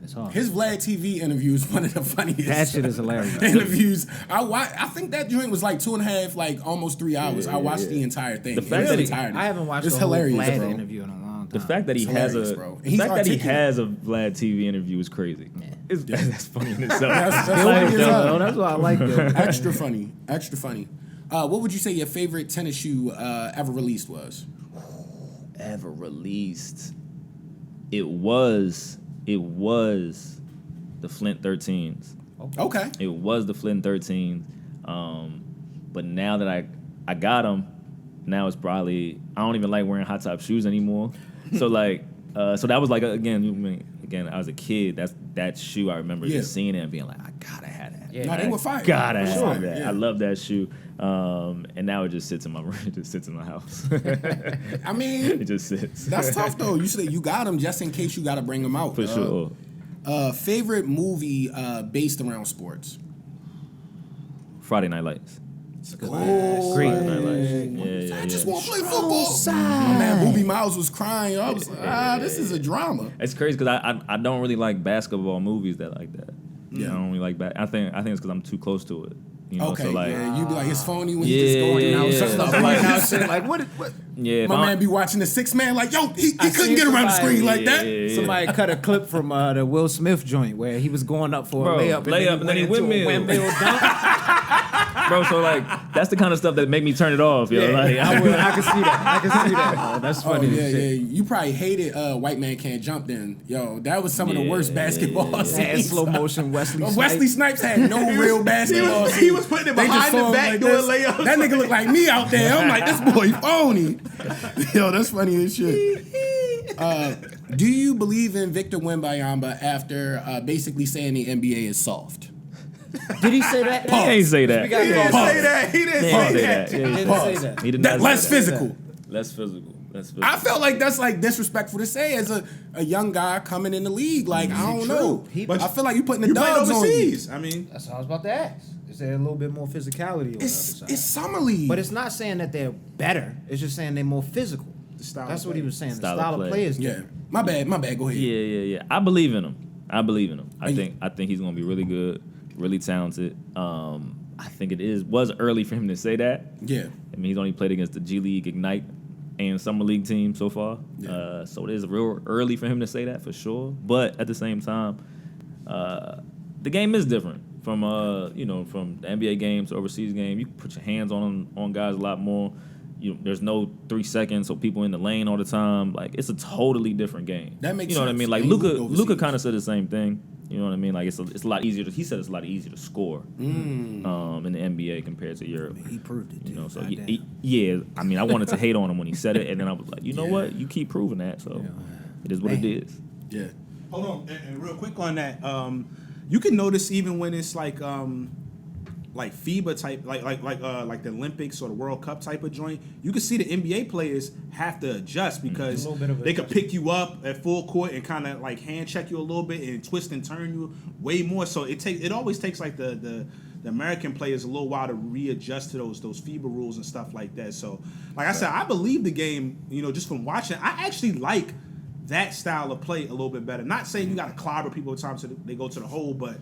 It's hard. His Vlad TV interview is one of the funniest. That shit is hilarious. interviews. I think that joint was like 2.5, like almost 3 hours. I watched the entire thing. The fact In that he- entirety. I haven't watched It's the whole hilarious, Vlad bro. interview in a long time. The fact that he It's has hilarious, a bro. the He's fact that he articulate. has a Vlad TV interview is crazy. That's funny in itself. That's I like funny it, as hell. though. That's why I like it. Extra funny. Extra funny. What would you say your favorite tennis shoe ever released was? Ever released. It was the Flint 13s. Okay. It was the Flint 13s. But now that I got them, now it's probably, I don't even like wearing high top shoes anymore. So like, so that was like, again, I was a kid. That shoe I remember just seeing it and being like, I gotta have that. Yeah. No, they were fire. Gotta For have sure, that. yeah. I love that shoe. And now it just sits in my room. It just sits in my house. I mean, It just sits. that's tough though. You said you got them just in case you got to bring them out. For sure. Favorite movie based around sports? Friday Night Lights. Great. Friday Night Lights. Yeah. I just want to play football. My man, Booby Miles was crying. I was like, this is a drama. It's crazy because I don't really like basketball movies that like that. I don't really like I think it's because I'm too close to it. You know, Okay, so like, yeah, you be like, it's phony when he's just going out. yeah. Stuff like, what? yeah, my man be watching the 6 man like, yo, he couldn't get around the screen like that. Somebody cut a clip from the Will Smith joint where he was going up for a layup and then he windmill dunk. Bro, so like that's the kind of stuff that make me turn it off, yo. Yeah, like, I can see that. I can see that. Oh, that's funny. Yeah. You probably hated White Man Can't Jump then. Yo, that was some of the worst basketball Had scenes. slow motion Wesley Snipes had no real basketball scenes. He was putting it behind the back doing layups. That nigga looked like me out there. I'm like, this boy phony. Yo, that's funny as shit. Do you believe in Victor Wembanyama after basically saying the NBA is soft? Did he say that? He ain't say that. He didn't say that. He didn't say that. Yeah, He didn't say that. He did not say Less that. physical. Less physical. I felt like that's like disrespectful to say as a young guy coming in the league. Like, I don't know. But I feel like you putting the You played dogs on you. overseas. I mean, That's what I was about to ask. Is there a little bit more physicality on the other side? It's summer league. But it's not saying that they're better. It's just saying they're more physical. style That's of what he play. was saying. Style the style of of play. play is yeah. different. My bad. Go ahead. Yeah. I believe in him. I think he's gonna be really good, really talented. I think was early for him to say that. Yeah. I mean, he's only played against the G League, Ignite, and Summer League team so far. Yeah. So it is real early for him to say that for sure. But at the same time, the game is different from from the NBA game to overseas game. You can put your hands on guys a lot more. There's no 3 seconds, so people in the lane all the time. Like, it's a totally different game. That makes you know what I sense. mean? Like And he moved Luka overseas. kind of said the same thing. You know what I mean? Like, it's a lot easier. He said it's a lot easier to score in the NBA compared to Europe. He proved it. You know, so Goddamn. yeah. I mean, I wanted to hate on him when he said it, and then I was like, you know what? You keep proving that, so it is what it is. Yeah. Hold on, and real quick on that. You can notice even when it's like FIBA type, like the Olympics or the World Cup type of joint, you can see the NBA players have to adjust because A little bit of they could pick you up at full court and kind of like hand check you a little bit and twist and turn you way more. So it always takes like the American players a little while to readjust to those FIBA rules and stuff like that. So like I said, I believe the game, just from watching, I actually like that style of play a little bit better. Not saying you got to clobber people at times so they go to the hole, but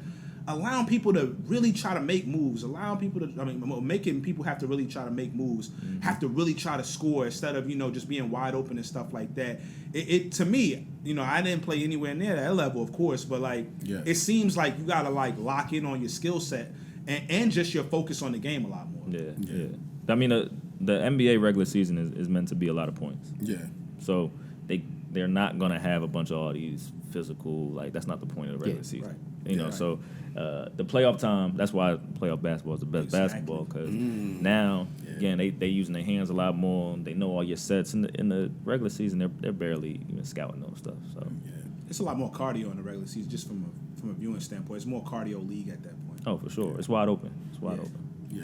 allowing people to really try to make moves, making people have to really try to make moves, have to really try to score instead of, just being wide open and stuff like that. It to me, I didn't play anywhere near that level, of course, but it seems like you got to lock in on your skill set and just your focus on the game a lot more. Yeah. I mean, the NBA regular season is meant to be a lot of points. Yeah. So they're not going to have a bunch of all these physical, that's not the point of the regular season. Right. So the playoff time, that's why playoff basketball is the best basketball, because now, again, they using their hands a lot more. They know all your sets. In the regular season, they're barely even scouting those stuff. So It's a lot more cardio in the regular season, just from a viewing standpoint. It's more cardio league at that point. Oh, for sure. It's wide open. Open. Yeah.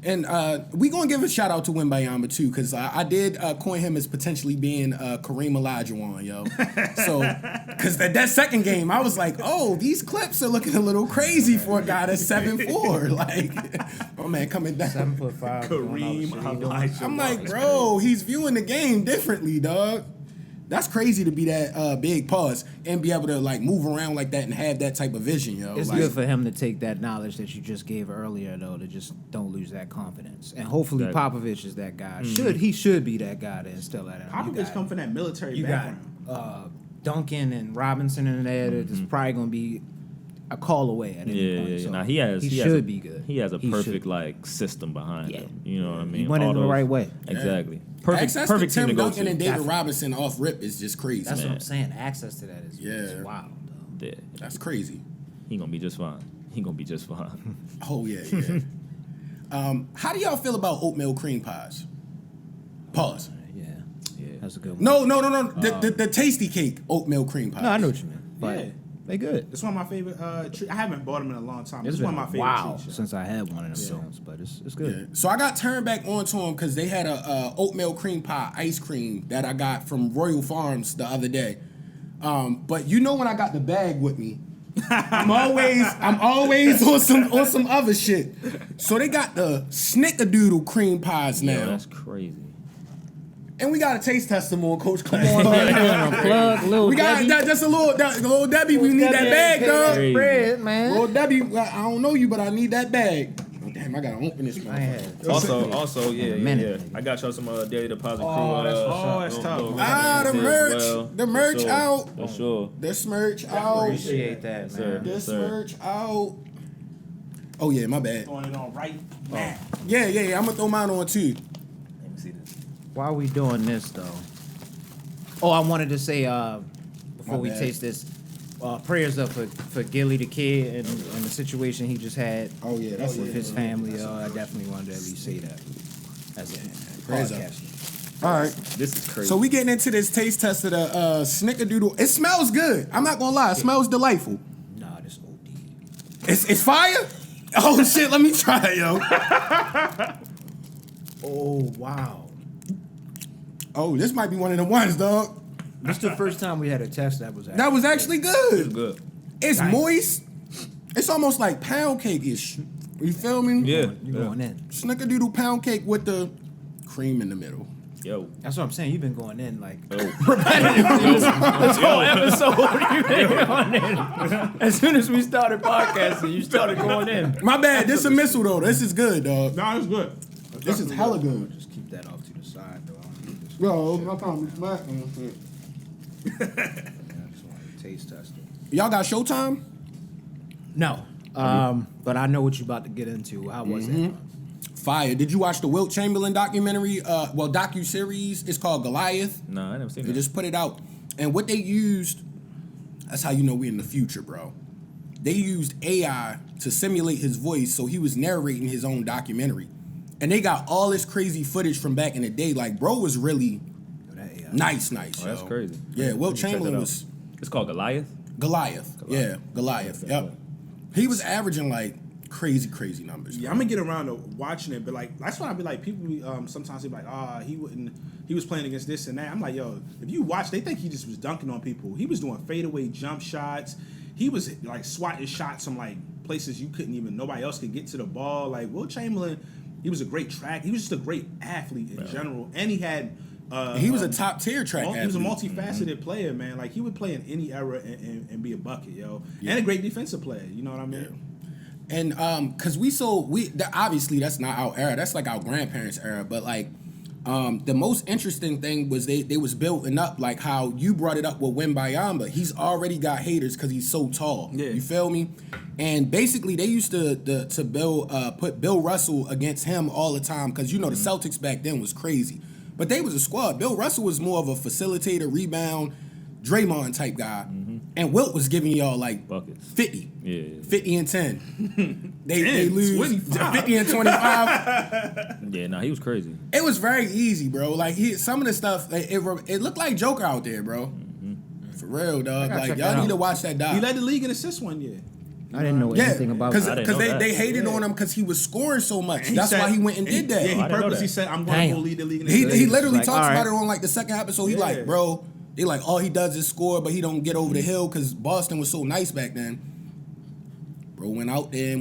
And we going to give a shout out to Wembanyama, too, because I did coin him as potentially being Kareem Olajuwon, yo. So, because that second game, I was like, oh, these clips are looking a little crazy for a guy that's 7'4". Oh, man, coming down. 7'5". Kareem Olajuwon. I'm like, bro, he's viewing the game differently, dog. That's crazy to be that big, pause, and be able to move around like that and have that type of vision, yo. It's good for him to take that knowledge that you just gave earlier, though, to just don't lose that confidence. And hopefully Popovich is that guy. He should be that guy to instill that in him. Popovich come from that military You background. got Duncan and Robinson in there that's probably going to be a call away at any point. So Now he should be good. He has a perfect should. system behind him. You know what I mean? He went in the right way. Exactly. Access Perfect to team Tim to go Duncan to. and David Robinson off rip is just crazy. That's what I'm saying. Access to that is wild, though. Yeah. That's crazy. He gonna be just fine. Oh, yeah. How do y'all feel about oatmeal cream pies? Pause. Yeah. That's a good one. No. The tasty cake oatmeal cream pies. No, I know what you mean. But Yeah. they good. It's one of my favorite treats. I haven't bought them in a long time. It's been one of my favorite treats. Yeah. since I had one of them joints, but it's good. Yeah. So I got turned back onto them because they had a oatmeal cream pie ice cream that I got from Royal Farms the other day. But when I got the bag with me, I'm always on some other shit. So they got the Snicker Doodle cream pies now. Yeah, that's crazy. And we got a taste tester on Coach Class. Come on, man. Plug, Lil We got Debbie. that, just a little Debbie. We need that bag, dog. Hey. Bread, man. Little Debbie, I don't know you, but I need that bag. Oh, damn, I gotta open this I motherfucker. had Also, yeah. minute. I got y'all some Daily Deposit Crew. that's tough. The merch. Well, The merch out. For sure. This merch out. appreciate that, Yes, sir. man. This sir. merch out. Oh yeah, my bad. Throwing it on right now. Yeah. I'm gonna throw mine on too. Let me see this. Why are we doing this though? Oh, I wanted to say before My we bad. taste this, prayers up for Gilly the kid and the situation he just had. Oh, yeah, that's with it. his family. I definitely wanted to at least say that as a Praise up. podcast. All right. This is crazy. So we getting into this taste test of the Snicker Doodle. It smells good. I'm not gonna lie. It smells delightful. Nah, this OD. It's fire. Oh shit! Let me try it, yo. Oh wow. Oh, this might be one of the ones, dog. This is the first time we had a test that was That was actually good. good. It's Nice. moist. It's almost like pound cake-ish. You feel me? Yeah. you going in. Snickerdoodle pound cake with the cream in the middle. Yo. That's what I'm saying. You've been going in like Yo. this whole episode. You've been going in. As soon as we started podcasting, you started going in. My bad. This a missile though. This is good, dog. Nah, it's good. This is hella good. Just keep that off to the side, though. I don't need this. Bro, my problem is black. I just want to taste test it. Y'all got Showtime? No, but I know what you're about to get into. How was that? Fire. Did you watch the Wilt Chamberlain documentary? Docu-series. It's called Goliath. Nah, I never seen They that. just put it out. And what they used, that's how you know we're in the future, bro. They used AI to simulate his voice, so he was narrating his own documentary. And they got all this crazy footage from back in the day. Like, bro was really nice, Oh, that's yo. crazy. Yeah, Wilt Check that Chamberlain out. was It's called Goliath. Goliath. Yeah, Goliath. Yep. He was averaging like crazy numbers. Yeah, I'm gonna get around to watching it, but like that's why I be like, people sometimes they be like, he was playing against this and that. I'm like, yo, if you watch, they think he just was dunking on people. He was doing fadeaway jump shots. He was like swatting shots from like places you couldn't even, nobody else could get to the ball. Like Wilt Chamberlain, he was a great track. He was just a great athlete in general, and he had. He was a top tier track He was a athlete. multifaceted player, man. Like he would play in any era and be a bucket, yo, and a great defensive player. You know what I mean? And cause obviously that's not our era. That's like our grandparents' era. But like, the most interesting thing was they was building up like how you brought it up with Wembayamba. He's already got haters because he's so tall. Yeah. You feel me? And basically they used to put Bill Russell against him all the time because you know the Celtics back then was crazy. But they was a squad. Bill Russell was more of a facilitator, rebound, Draymond type guy. And Wilt was giving y'all like Buckets. 50. Yeah. 50 and 10. They lose 25. 50 and 25. Yeah, nah, he was crazy. It was very easy, bro. Like some of the stuff, it looked like Joker out there, bro. For real, dog. gotta Like check y'all that need to out. watch that He doc. led the league in assists one year. I didn't know Yeah, anything about because I didn't know that. they hated on him because he was scoring so much. And That's said- why he went and did that. Yeah, he I didn't know purposely that. said, "I'm going to Damn. go lead the league in He assists." literally Like, talks all about right. it on like the second episode. He Yeah. like, bro, they like all he does is score, but he don't get over the hill because Boston was so nice back then. Bro went out there and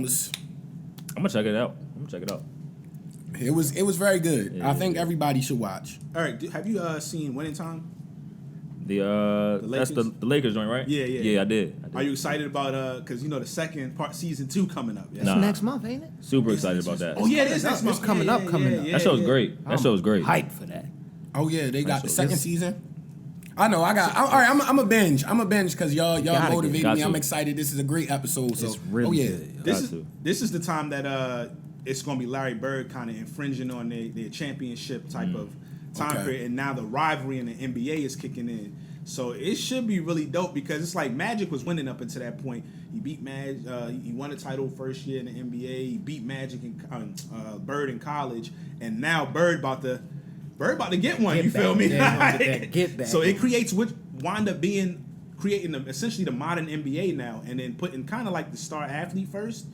I'm gonna check it out. it was very good. Yeah, I think yeah. everybody should watch. All right, have you seen Winning Time? That's the Lakers joint, right? Yeah, yeah. Yeah, I did. Are you excited about because you know the second part, season 2 coming up? Yeah? Nah. next month, ain't it? Super excited about that. Oh yeah, it is next It's month. coming up. That show's great. That show's great. Hype for that. Oh yeah, they got the so second this- season. I know. All right. I'm a binge. I'm a binge because y'all Gotta motivate got me. to. I'm excited. This is a great episode. So It's really oh yeah. good. This Got is to. this is the time that it's gonna be Larry Bird kind of infringing on their championship type of time Okay. period, and now the rivalry in the NBA is kicking in. So it should be really dope because it's like Magic was winning up until that point. He beat he won a title first year in the NBA. He beat Magic and Bird in college, and now Bird about to get one. Get You feel back. me? Yeah, he gonna get that get back. So it creates what wind up being creating essentially the modern NBA now, and then putting kind of like the star athlete first.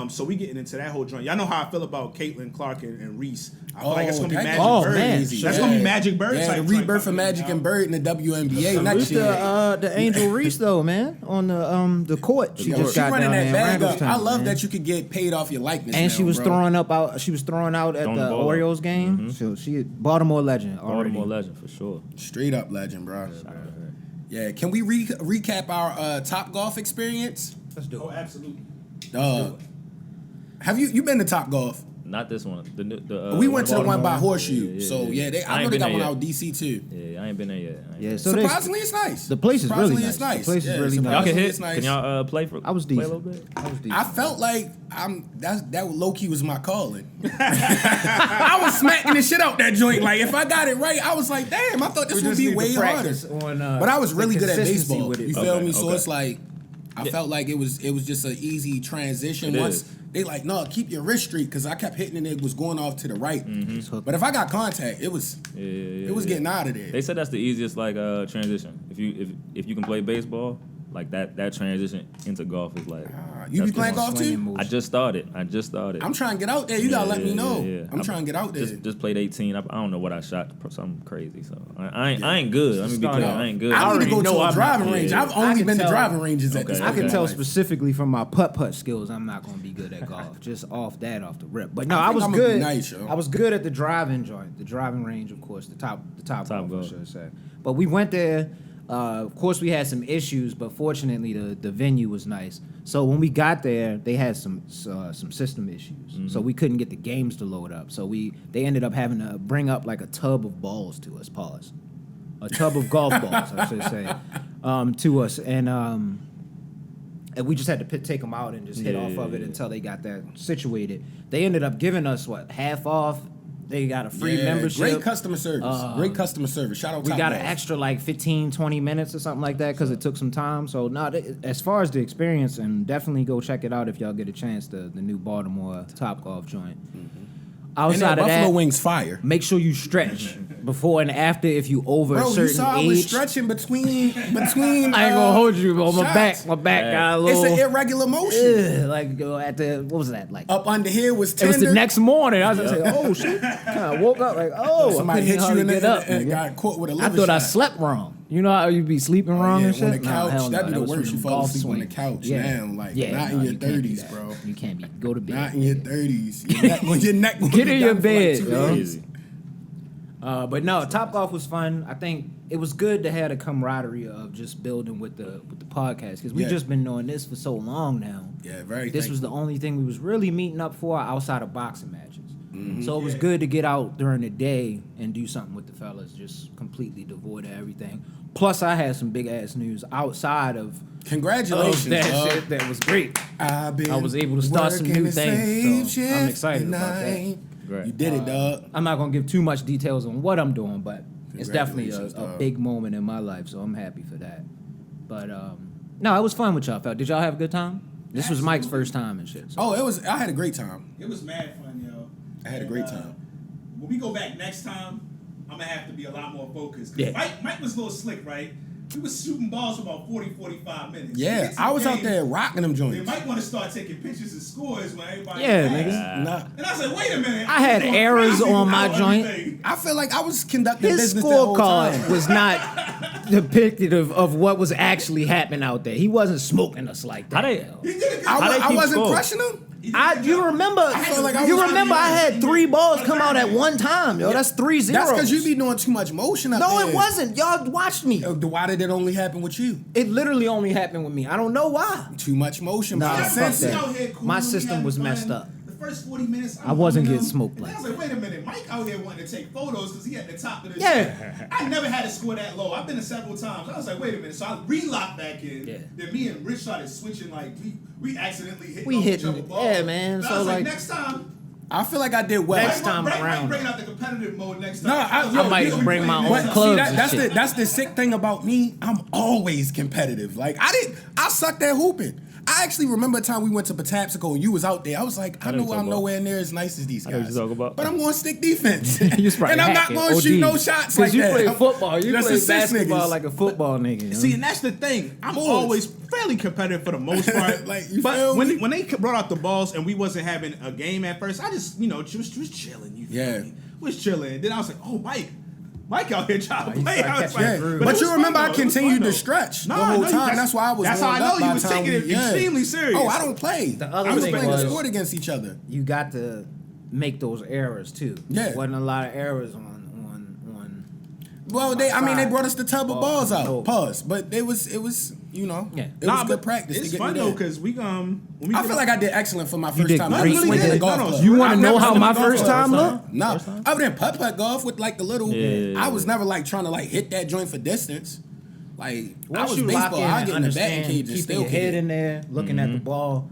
So we getting into that whole joint. Y'all know how I feel about Caitlin Clark and Reese. I feel like it's gonna be that- Magic oh, Bird. man. That's gonna be Magic Bird. Yeah, type the joint rebirth of coming in, Magic y'all. and Bird in the WNBA. Salute Next year. the Angel Reese though, man, on the court. She Yo, just she got running down that there in bag up. Randallstown, I love man. that you could get paid off your likeness. And now, she was bro. throwing out. She was throwing out at Throwing the the ball. Orioles game. So she Baltimore legend. Already. Baltimore legend for sure. Straight up legend, bro. Shout out to her. Yeah, can we recap our Top Golf experience? Let's do Oh, it. absolutely. Have you been to Top Golf? Not this one. We went to the one by Baltimore. Horseshoe. So yeah, I know they got one out DC too. Yeah, I ain't been there yet. Yeah, so Surprisingly, it's nice. the place is really Surprisingly, nice. it's nice. The place is Yeah, really nice. Y'all can surprisingly, hit. it's nice. Can y'all play for? I was play a decent. little bit. I was decent. I felt like that low key was my calling. I was smacking the shit out that joint. Like if I got it right, I was like, damn, I thought this would be way harder. But I was really good at baseball. With it. You feel Okay, me? So okay. it's like I felt like it was just an easy transition. It Once is. they like, no, keep your wrist straight because I kept hitting and it was going off to the right. Mm-hmm. But if I got contact, it was getting out of there. They said that's the easiest transition. If you can play baseball, like that transition into golf is like. You be that's playing the- golf swinging too? moves. I just started. I'm trying to get out there. You gotta let me know. Yeah. I'm trying to get out there. Just played 18. I don't know what I shot. Something crazy. So I ain't good. Let me be Start clear. out. I ain't good. I need to already go know to a I'm driving not- range. yeah. I've I only can been to tell- driving ranges at this Okay. I point. can in tell my life. specifically from my putt skills, I'm not gonna be good at golf. Just off the rip. But no, I think was I'ma be good. nice, yo. I was good at the driving joint, the driving range, of course, the top golf, I golf. should say. But we went there. Of course, we had some issues, but fortunately, the venue was nice. So when we got there, they had some system issues, so we couldn't get the games to load up. So they ended up having to bring up like a tub of balls to us. Pause. A tub of golf balls, I should say, to us, and we just had to take them out and just hit off of it until they got that situated. They ended up giving us half off. They got a free Yeah, membership. Great customer service. Great customer service. Shout out We Top got an Golf. extra like 15, 20 minutes or something like that because it took some time. So, as far as the experience, and definitely go check it out if y'all get a chance, the new Baltimore Top Golf joint. And Outside that of Buffalo that, Wings fire. make sure you stretch before and after if you over a Bro, you certain saw I was age. stretching between. I ain't gonna hold you, but my back shots. got a It's little. an irregular motion. Like at the what was that like? Up under here was It tender. was the next morning. I was just like, oh shit! Kind of woke up like, oh, Somebody I hit couldn't you in hardly the get up. and got caught with a I liver thought I shot. slept wrong. You know how you be sleeping wrong Yeah, and shit? on the couch. Hell no. That'd be That the was worst. from You them fall golf asleep on the swings. couch now, like, not in no, your you can't do 30s, that. bro. You can't be. Go to bed. Not in your 30s. Your neck will Get be in your down for like bed, 2 yo. days. Easy. But no, Top Golf was fun. I think it was good to have the camaraderie of just building with the podcast because we've Yeah. just been doing this for so long now. Yeah, very This was the only thing we was really meeting up for outside of boxing matches. So it was good to get out during the day and do something with the fellas, just completely devoid of everything. Plus, I had some big ass news outside of Congratulations, that dog. shit that was great. I was able to start some new things, so I'm excited about that. Great. You did it, dog. I'm not gonna give too much details on what I'm doing, but it's definitely Congratulations, a dog. big moment in my life, so I'm happy for that. But no, it was fun with y'all. Did y'all have a good time? This was Mike's first time and shit. So. Oh, it was. I had a great time. It was mad fun, yo. I had a great time. When we go back next time, I'm gonna have to be a lot more focused. 'Cause Yeah. Mike was a little slick, right? He was shooting balls for about 40, 45 minutes. Yeah, He gets I in was the out game, there rocking them They joints. might want to start taking pictures and scores when everybody. Yeah, passed. nigga. Nah, And I said, wait a minute. I had I'm going errors crazy on my without joint. everything. I feel like I was conducting His business the whole scorecard time. was not depictive of what was actually happening out there. He wasn't smoking us like that. How they? yo. He did a good How they I keep wasn't score? crushing them. You remember? felt like I you was remember? I had 3 balls come out at Yeah. one time, yo. That's 3 zeros. That's because you be doing too much motion up No, there. it wasn't. Y'all watched me. Why did it only happen with you? It literally only happened with me. I don't know why. Too much motion. Nah, by the fuck senses. that. Out here cool, My we system having was fun. messed up. The first 40 minutes, I wasn't filming getting them, smoked and like I was like, wait a minute, Mike out here wanting to take photos because he at the top of the Yeah. I never had a score that low. I've been to several times. I was like, wait a minute. So I relocked back in. Yeah. Then me and Rich started switching. Like we accidentally hit. We hitting it. Yeah, man. So So, I was like, like- next time. I feel like I did well. Next time Mike around. bring out the competitive mode next No, time. I might bring my own But clubs see, and that's shit. the sick thing about me. I'm always competitive. Like I sucked at hooping. I actually remember a time we went to Patapsco and you was out there. I was like, I know know what I'm you're talking nowhere near as nice as these know what guys. you're talking about. But I'm going to stick defense. You was probably and I'm not hacking, going to shoot OD. no shots like you that. play football. You That's play the six basketball niggas. like a football nigga. You know? See, and that's the thing. I'm Boys. always fairly competitive for the most part. Like, you but feel me? when they brought out the balls and we wasn't having a game at first, I just was chilling. You feel Yeah. me? Was chilling. Then I was like, oh, Mike out here trying to play. I was catching like, groove. But it you was remember fun, I though. It was continued fun, to though. stretch the No, whole no, time. That's why I was That's how I warmed up know by you was the time taking it extremely serious. Oh, I don't play. The other I was thing playing the was- sport against each other. you got to make those errors too. Yeah. Wasn't a lot of errors on. Well, they brought us the tub of balls out. no. Pause. But it was it was Yeah. good practice. It's to get fun me though there. because we when we I get feel up- like I did excellent for my first did time. great. I really When went to the did- golf no, club. You wanna I've know never how been my to the golf first club. time looked? No, other than putt golf with like the little. Yeah. I was never like trying to like hit that joint for distance. Like I Once was you lock baseball. in I and get in the batting understand, cage and keeping still your head get in it. there, looking at the ball,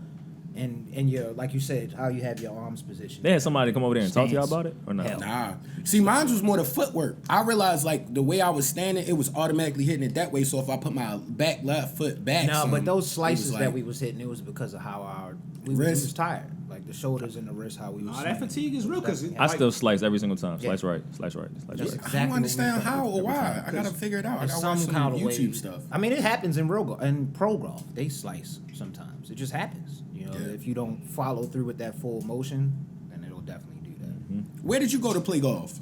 and your like you said, how you have your arms positioned. They had somebody come over there and talk to y'all Stance. about it or not? Hell. Nah. See, mine was more the footwork. I realized like the way I was standing, it was automatically hitting it that way. So if I put my left foot back, No, some, but those it slices was that like- we was hitting, it was because of how we Wrist. was tired, like the shoulders and the wrist, how we was. Nah, that swinging. fatigue is real because I still slice every single time. Yeah. Slice right, slice right, slice That's right. exactly I don't what understand we how did or every why. time. I gotta figure it out. I There's gotta watch some some kind of YouTube way. stuff. I mean, it happens in real golf and pro golf. They slice sometimes. It just happens. You know, Yeah. if you don't follow through with that full motion, then it'll definitely do that. Where did you go to play golf?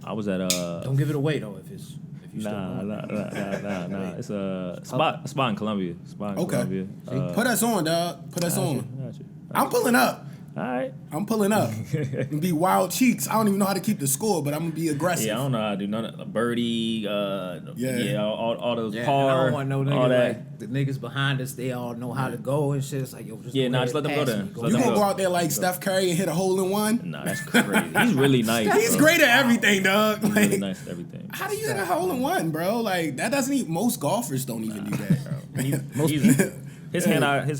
I was at Don't give it away though if you still Nah. going. It's a spot in Columbia. Okay. Put us on, dog. Put us on. Got you. I'm pulling up. All right. I'm pulling up. And be wild cheeks. I don't even know how to keep the score, but I'm gonna be aggressive. Yeah, I don't know how to do none of birdie. All those Yeah, and par. I don't want no all nigga that. like the niggas behind us. They all know how to go and shit. It's like yo, just Yeah, go nah, ahead, just let them go pass there. me, Just go let You them gonna go. go out there like Steph Curry and hit a hole in one? Nah, that's crazy. He's really nice. He's bro. great at everything, dog. He's Like, really nice at everything. how do you hit a hole in one, bro? Like that doesn't even most golfers don't even do that. His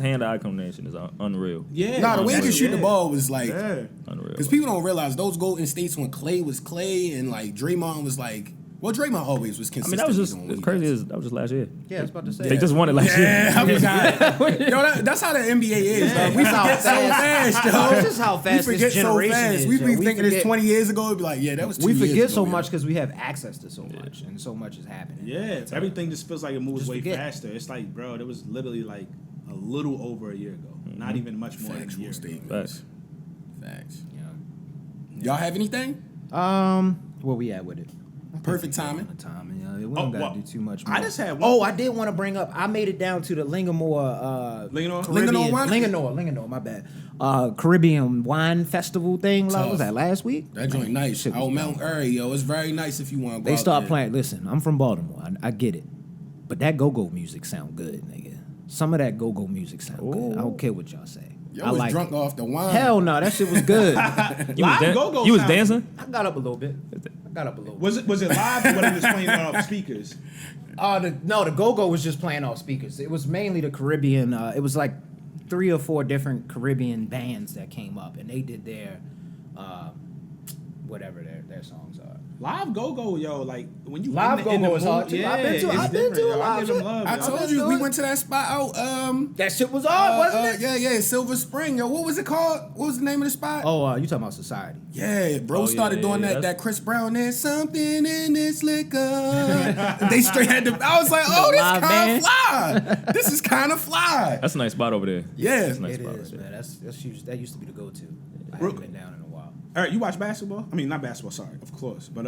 hand-eye combination is unreal. Yeah. Nah, the way he that's- could shoot the yeah. ball was like, Yeah. Unreal. because people don't realize those Golden States when Clay was Clay and like Draymond was like, well, Draymond always was I mean, consistent. that was just doing what as he crazy does. as that was just last year. Yeah, I was about to say. They just won it last year. Yeah, I forgot. Yo, that's how the NBA is, dog. We That's how forget so fast- fast, yo. This is how fast we this forget so generation fast. is, We yo. be We thinking this forget- 20 years ago. It'd be like, yeah, that was 2 we years forget ago, so yo. much because we have access to so much, and so much is happening. Yeah, everything just feels like it moves Just way forget. faster. It's like, bro, it was literally like a little over a year ago. Not even much more than a Factual year ago. statements. Facts. Facts. Yeah. Y'all have anything? Where we at with it? Perfect timing. Timing. We don't gotta do too much more. I just had one. Oh, I did want to bring up. I made it down to the Lingamore. Linganore? Caribbean, Linganore wine? Linganore. My bad. Caribbean wine festival thing. Like, what was Tough. that last week? That joint nice. Shit was Out Mount dope. Airy, yo. It's very nice if you want to go They out start there. playing. Listen, I'm from Baltimore. I get it, but that go-go music sound good, nigga. Some of that go-go music sound good. I don't care what y'all say. Yo I was like drunk it. off the wine. Hell no, that shit was good. You was, Live go-go you was sound- dancing? I got up a little bit. Was it live or was it just playing on speakers? The go-go was just playing off speakers. It was mainly the Caribbean. It was like 3 or 4 different Caribbean bands that came up, and they did their whatever their songs are. Live go-go, yo, like when you Live in the go-go is mood, hard, too. Yeah, I've been to- it's I've been different, to a yo. live I give them shit. love. I yo. told let's you do we it. went to that spot out. That shit was hard, wasn't it? Yeah, Silver Spring. Yo, what was it called? What was the name of the spot? Oh, you talking about Society? Yeah, bro Oh, started yeah, doing yeah, that Chris Brown. There's something in this liquor. They straight had to. I was like, oh, this Live kind band? of fly. This is kind of fly. That's a nice spot over there. Yeah. That's a nice It spot is, right there. man. That used to be the go-to. I Real- haven't been down in a while. All right, you watch basketball? I mean, not basketball, sorry, of course, but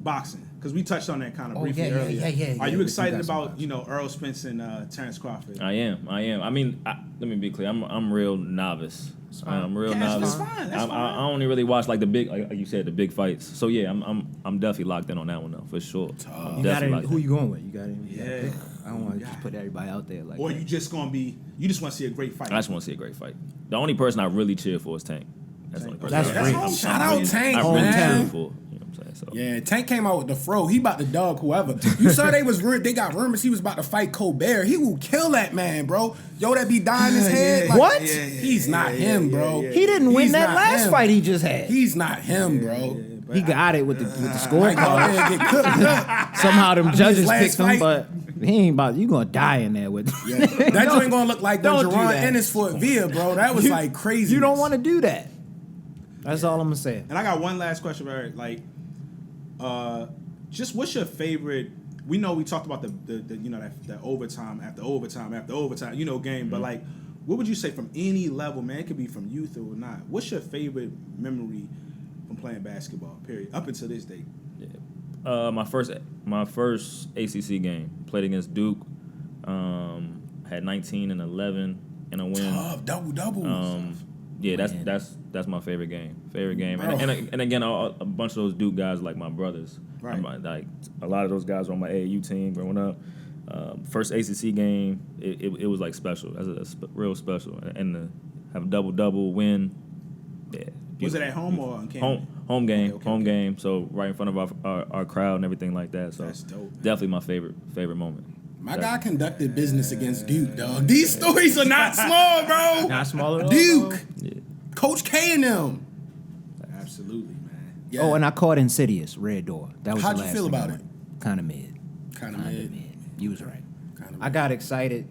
boxing, because we touched on that kind of Oh, briefly yeah, earlier. yeah, Are you we excited got some about boxing. Earl Spence and Terrence Crawford? I am. I mean, let me be clear. I'm real novice. I'm real Yeah, novice. that's fine, that's fine. I only really watch like the big, like you said, the big fights. So yeah, I'm definitely locked in on that one though, for sure. You Definitely got any, locked who in. you going with? You got any? Yeah. I don't want to just put everybody out there like. Or that. you just want to see a great fight? I just want to see a great fight. The only person I really cheer for is Tank. That's the only person. That's I great. really- home Shout out Tank, I really cheer man. for. You know what I'm saying? So Yeah, Tank came out with the fro. He about to dog whoever. You saw they got rumors he was about to fight Colbert. He will kill that man, bro. Yo, that be dying his head. Like, What? He's not him, bro. He didn't win He's that not last him. fight he just had. He's not him, bro. He got it with the Like, go scorecard. ahead and get cooked up. Somehow them judges last picked him, fight- but He ain't about. You gonna die in there with. Yeah. That joint gonna look like when don't do Jerron that. Ennis fought Villa, bro. That was like crazy. You don't want to do that. That's all I'm gonna say. And I got one last question, Eric. Like, just what's your favorite? We know we talked about the you know that overtime after overtime after overtime, you know, game. But like, what would you say from any level, man? It could be from youth or not. What's your favorite memory from playing basketball? Period. Up until this day. My first ACC game, played against Duke. Had 19 and 11 in a win. Tough, double. Yeah, that's my favorite game. Bro. And again, a bunch of those Duke guys like my brothers. Right. Like a lot of those guys were on my AAU team growing up. First ACC game, it was like special. That's real special. And to have a double win. Yeah. Was it at home or on campus? Home game, Okay. home game. So right in front of our crowd and everything like that. So That's dope, man. definitely my favorite moment. My guy conducted business against Duke, dog. These stories are not small, bro. Not small at all. Duke, Yeah. Coach K and them. Absolutely, man. Yeah. Oh, and I caught Insidious, Red Door. That was How'd the you last feel thing I about went. Kind of mid. Kind of mid. You was right. Kinda I got excited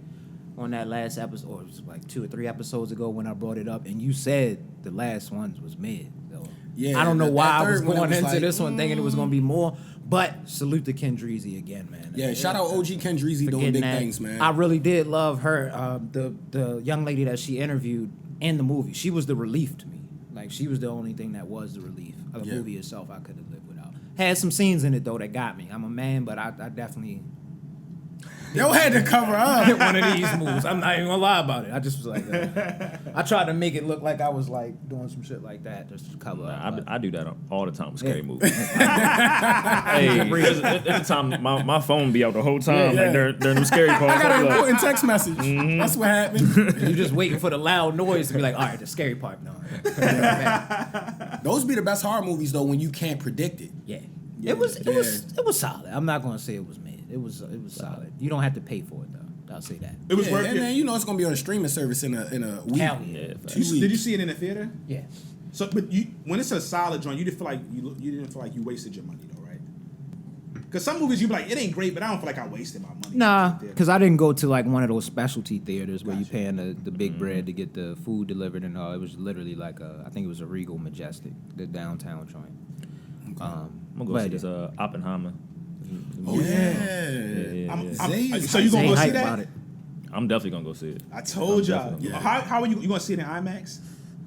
on that last episode, or it was like 2 or 3 episodes ago when I brought it up, and you said the last ones was mid. So Yeah, I don't know that why I was third one, it going was into like, this one thinking it was going to be more, but salute to Ken Dreezy again, man. Yeah, shout out OG Ken Dreezy For doing getting big that. things, man. I really did love her. The young lady that she interviewed in the movie, she was the relief to me. Like, she was the only thing that was the relief. The Yeah. movie itself, I could have lived without. Had some scenes in it, though, that got me. I'm a man, but I definitely Yo had to cover up. hit one of these moves. I'm not even going to lie about it. I just was like, I tried to make it look like I was, like, doing some shit like that just to cover up. I do that all the time with scary movies. Hey, at the time, my phone be out the whole time Yeah. like during them scary parts. I got I'm an like, important text message. That's what happened. You just waiting for the loud noise to be like, all right, the scary part, no. Those be the best horror movies though when you can't predict it. Yeah. It was solid. I'm not gonna say it was mid. It was solid. You don't have to pay for it though. I'll say that. It was Yeah, worth and it. then you know it's gonna be on a streaming service in a week. Hell yeah. Yeah, 2 weeks. Did you see it in the theater? Yeah. So, but when it's a solid joint, you didn't feel like you didn't feel like you wasted your money though, right? Because some movies you be like, it ain't great, but I don't feel like I wasted my money. Nah, Theater. because I didn't go to like one of those specialty theaters where you Gotcha. paying the big bread to get the food delivered and all. It was literally like I think it was a Regal Majestic, the downtown joint. I'm gonna go But see this Oppenheimer. Oh yeah. So you gonna Say go see hype that? about it. I'm definitely gonna go see it. I told y'all. definitely. Yeah. How are you gonna see it in IMAX?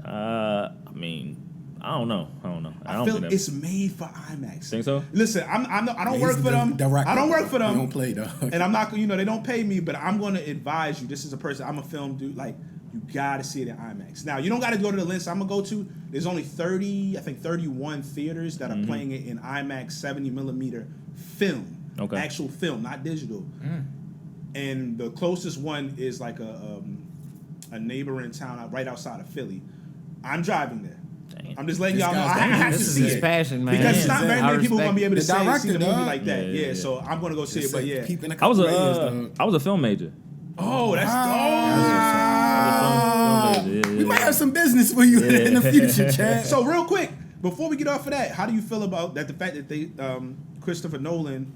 I mean, I don't know. I don't feel think that- it's made for IMAX. Think so? Listen, I don't work for them. I don't work for them. You don't play though. And I'm not, they don't pay me, but I'm going to advise you. This is a person, I'm a film dude. Like, you got to see it in IMAX. Now, you don't got to go to the list I'm going to go to. There's only 31 theaters that are playing it in IMAX 70 millimeter film. Okay. Actual film, not digital. And the closest one is like a neighboring town right outside of Philly. I'm driving there. Dang. I'm just letting This y'all know I guy's have to This is see his it. passion, man. Because it's Yeah, not very I many people respect going to be able to the see director, the movie dog. like that. Yeah, Yeah, yeah. so I'm going to go see it. Just But yeah. keeping a I was couple layers, dog. I was a film major. Oh, that's I was a film major. We might have some business for you in the future, Chad. So real quick, before we get off of that, how do you feel about that? The fact that they Christopher Nolan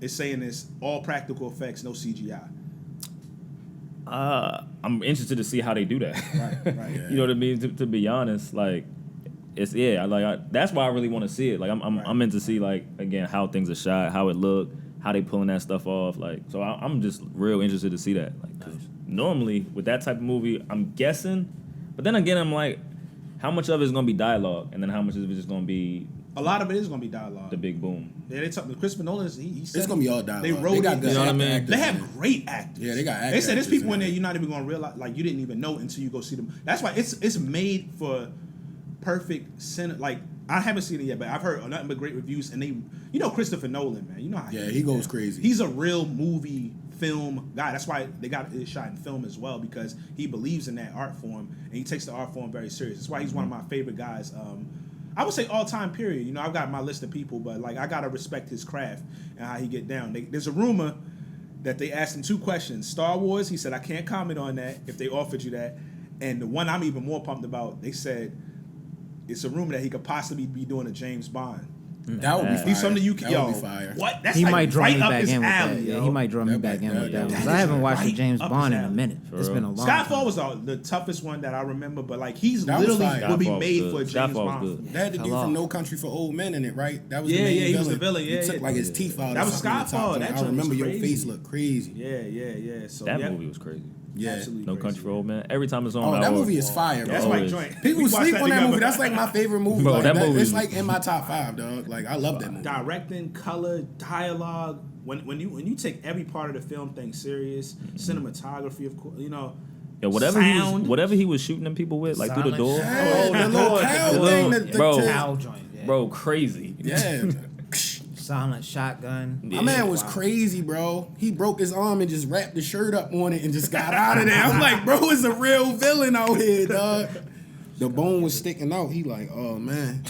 is saying this all practical effects, no CGI. I'm interested to see how they do that. Right. You know what I mean? To be honest, like it's that's why I really want to see it. Like I'm meant to see like again how things are shot, how it look, how they pulling that stuff off. Like so I'm just real interested to see that. Like 'cause normally with that type of movie, I'm guessing, but then again I'm like, how much of it is gonna be dialogue, and then how much of it is just gonna be A lot of it is going to be dialogue. the big boom? Yeah, they talk. Christopher Nolan, he said It's gonna be all dialogue. They wrote got it. good You know what I actor- mean? actors They in have it. great actors. Yeah, they got They said there's actors people in in there it. you're not even gonna realize, like you didn't even know until you go see them. That's why it's made for perfect cinema. Like I haven't seen it yet, but I've heard nothing but great reviews. And Christopher Nolan, man. You know how Yeah, he goes crazy. He's a real movie film guy. That's why they got it shot in film as well, because he believes in that art form and he takes the art form very serious. That's why he's one of my favorite guys. I would say all time period. I've got my list of people, but like I gotta respect his craft and how he get down. There's a rumor that they asked him 2 questions. Star Wars, he said, I can't comment on that if they offered you that. And the one I'm even more pumped about, they said it's a rumor that he could possibly be doing a James Bond. That would be fire. He's something you can. That Yo, would be fire. what? That's He like might draw right me up back his in with alley, that. yo. Yeah, he might draw me That back in with that. that Because I haven't watched a right James up Bond his in a alley. minute. It's been a long Skyfall time. was the toughest one that I remember, but like he's That was literally fire. would be Skyfall was made good. for a James Skyfall was Bond. good. They had the dude Hello. from No Country for Old Men in it, right? That was Yeah, the main yeah, he was villain. the villain, yeah, He took yeah. like his teeth out. That or was something at the top Skyfall. of it. That I joint remember was your crazy. face looked crazy. Yeah. So That yeah, movie was crazy. Yeah. absolutely No crazy, Country for yeah. Old Men. Every time it's on, Oh, I that always- movie is fire, bro. That's my Always. joint. People We watched sleep on that together. movie. That's like my favorite movie. Bro, like, that movie it's is- like in my top 5, dog. Like I love that movie. Directing, color, dialogue. When you take every part of the film thing serious, cinematography, of course, Yo, whatever he was shooting them people with, like through the door, Hey, the little door, cow the thing. little- the- bro. Cow joint. Yeah. bro, crazy. Yeah. Silent shotgun. My man was crazy, bro. He broke his arm and just wrapped the shirt up on it and just got out of there. I'm like, bro, it's a real villain out here, dog. The bone was sticking out. He like, oh man,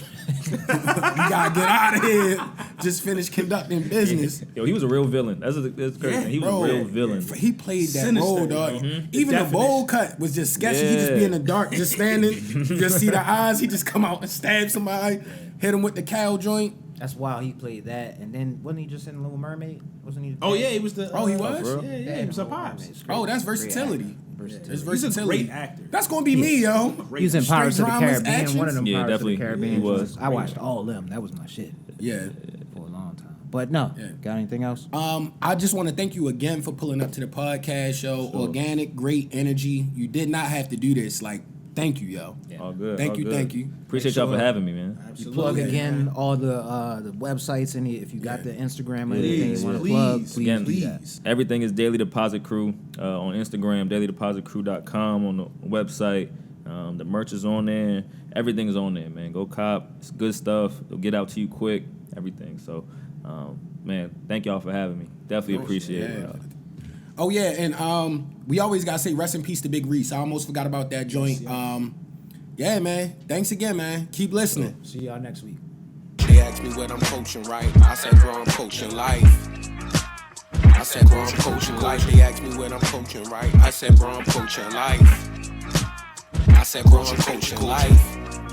you gotta get out of here. Just finished conducting business. Yo, he was a real villain. That's crazy. He was Bro, a real villain. He played that Sinister, role, dog. yo. Even the Definition. bowl cut was just sketchy. He just be in the dark, just standing. You just see the eyes. He just come out and stab somebody, hit him with the cow joint. That's wild. He played that, and then wasn't he just in Little Mermaid? Wasn't he? Oh yeah, he was the. Oh, he was? bro. Yeah, he was a pops. Oh, that's versatility. Versatility. It's He's a versatility. great actor. That's gonna be me, yo. He was in Pirates of the dramas, Caribbean. actions? One of them Yeah, Pirates of the definitely. Caribbean. He was. I watched all of them. That was my shit Yeah. for a long time. But no, Yeah. got anything else? I just want to thank you again for pulling up to the podcast show. Sure. Organic, great energy. You did not have to do this. Like, thank you, yo. All good. Thank all you, good. thank you. Appreciate y'all for having me, man. You plug again all the websites and if you got the Instagram or anything Please, you want to please, plug, please Again, do that. everything is Daily Deposit Crew on Instagram, dailydepositcrew.com on the website. The merch is on there. Everything is on there, man. Go cop. It's good stuff. It'll get out to you quick. Everything. So, man, thank y'all for having me. Definitely appreciate it. Yeah. Oh yeah, and we always gotta say rest in peace to Big Reese. I almost forgot about that joint. Yeah, man. Thanks again, man. Keep listening. See y'all next week. They asked me what I'm coaching, right? I said, bro, I'm coaching life. I said, bro, I'm coaching life. They asked me what I'm coaching, right? I said, bro, I'm coaching life. I said, bro, I'm coaching life.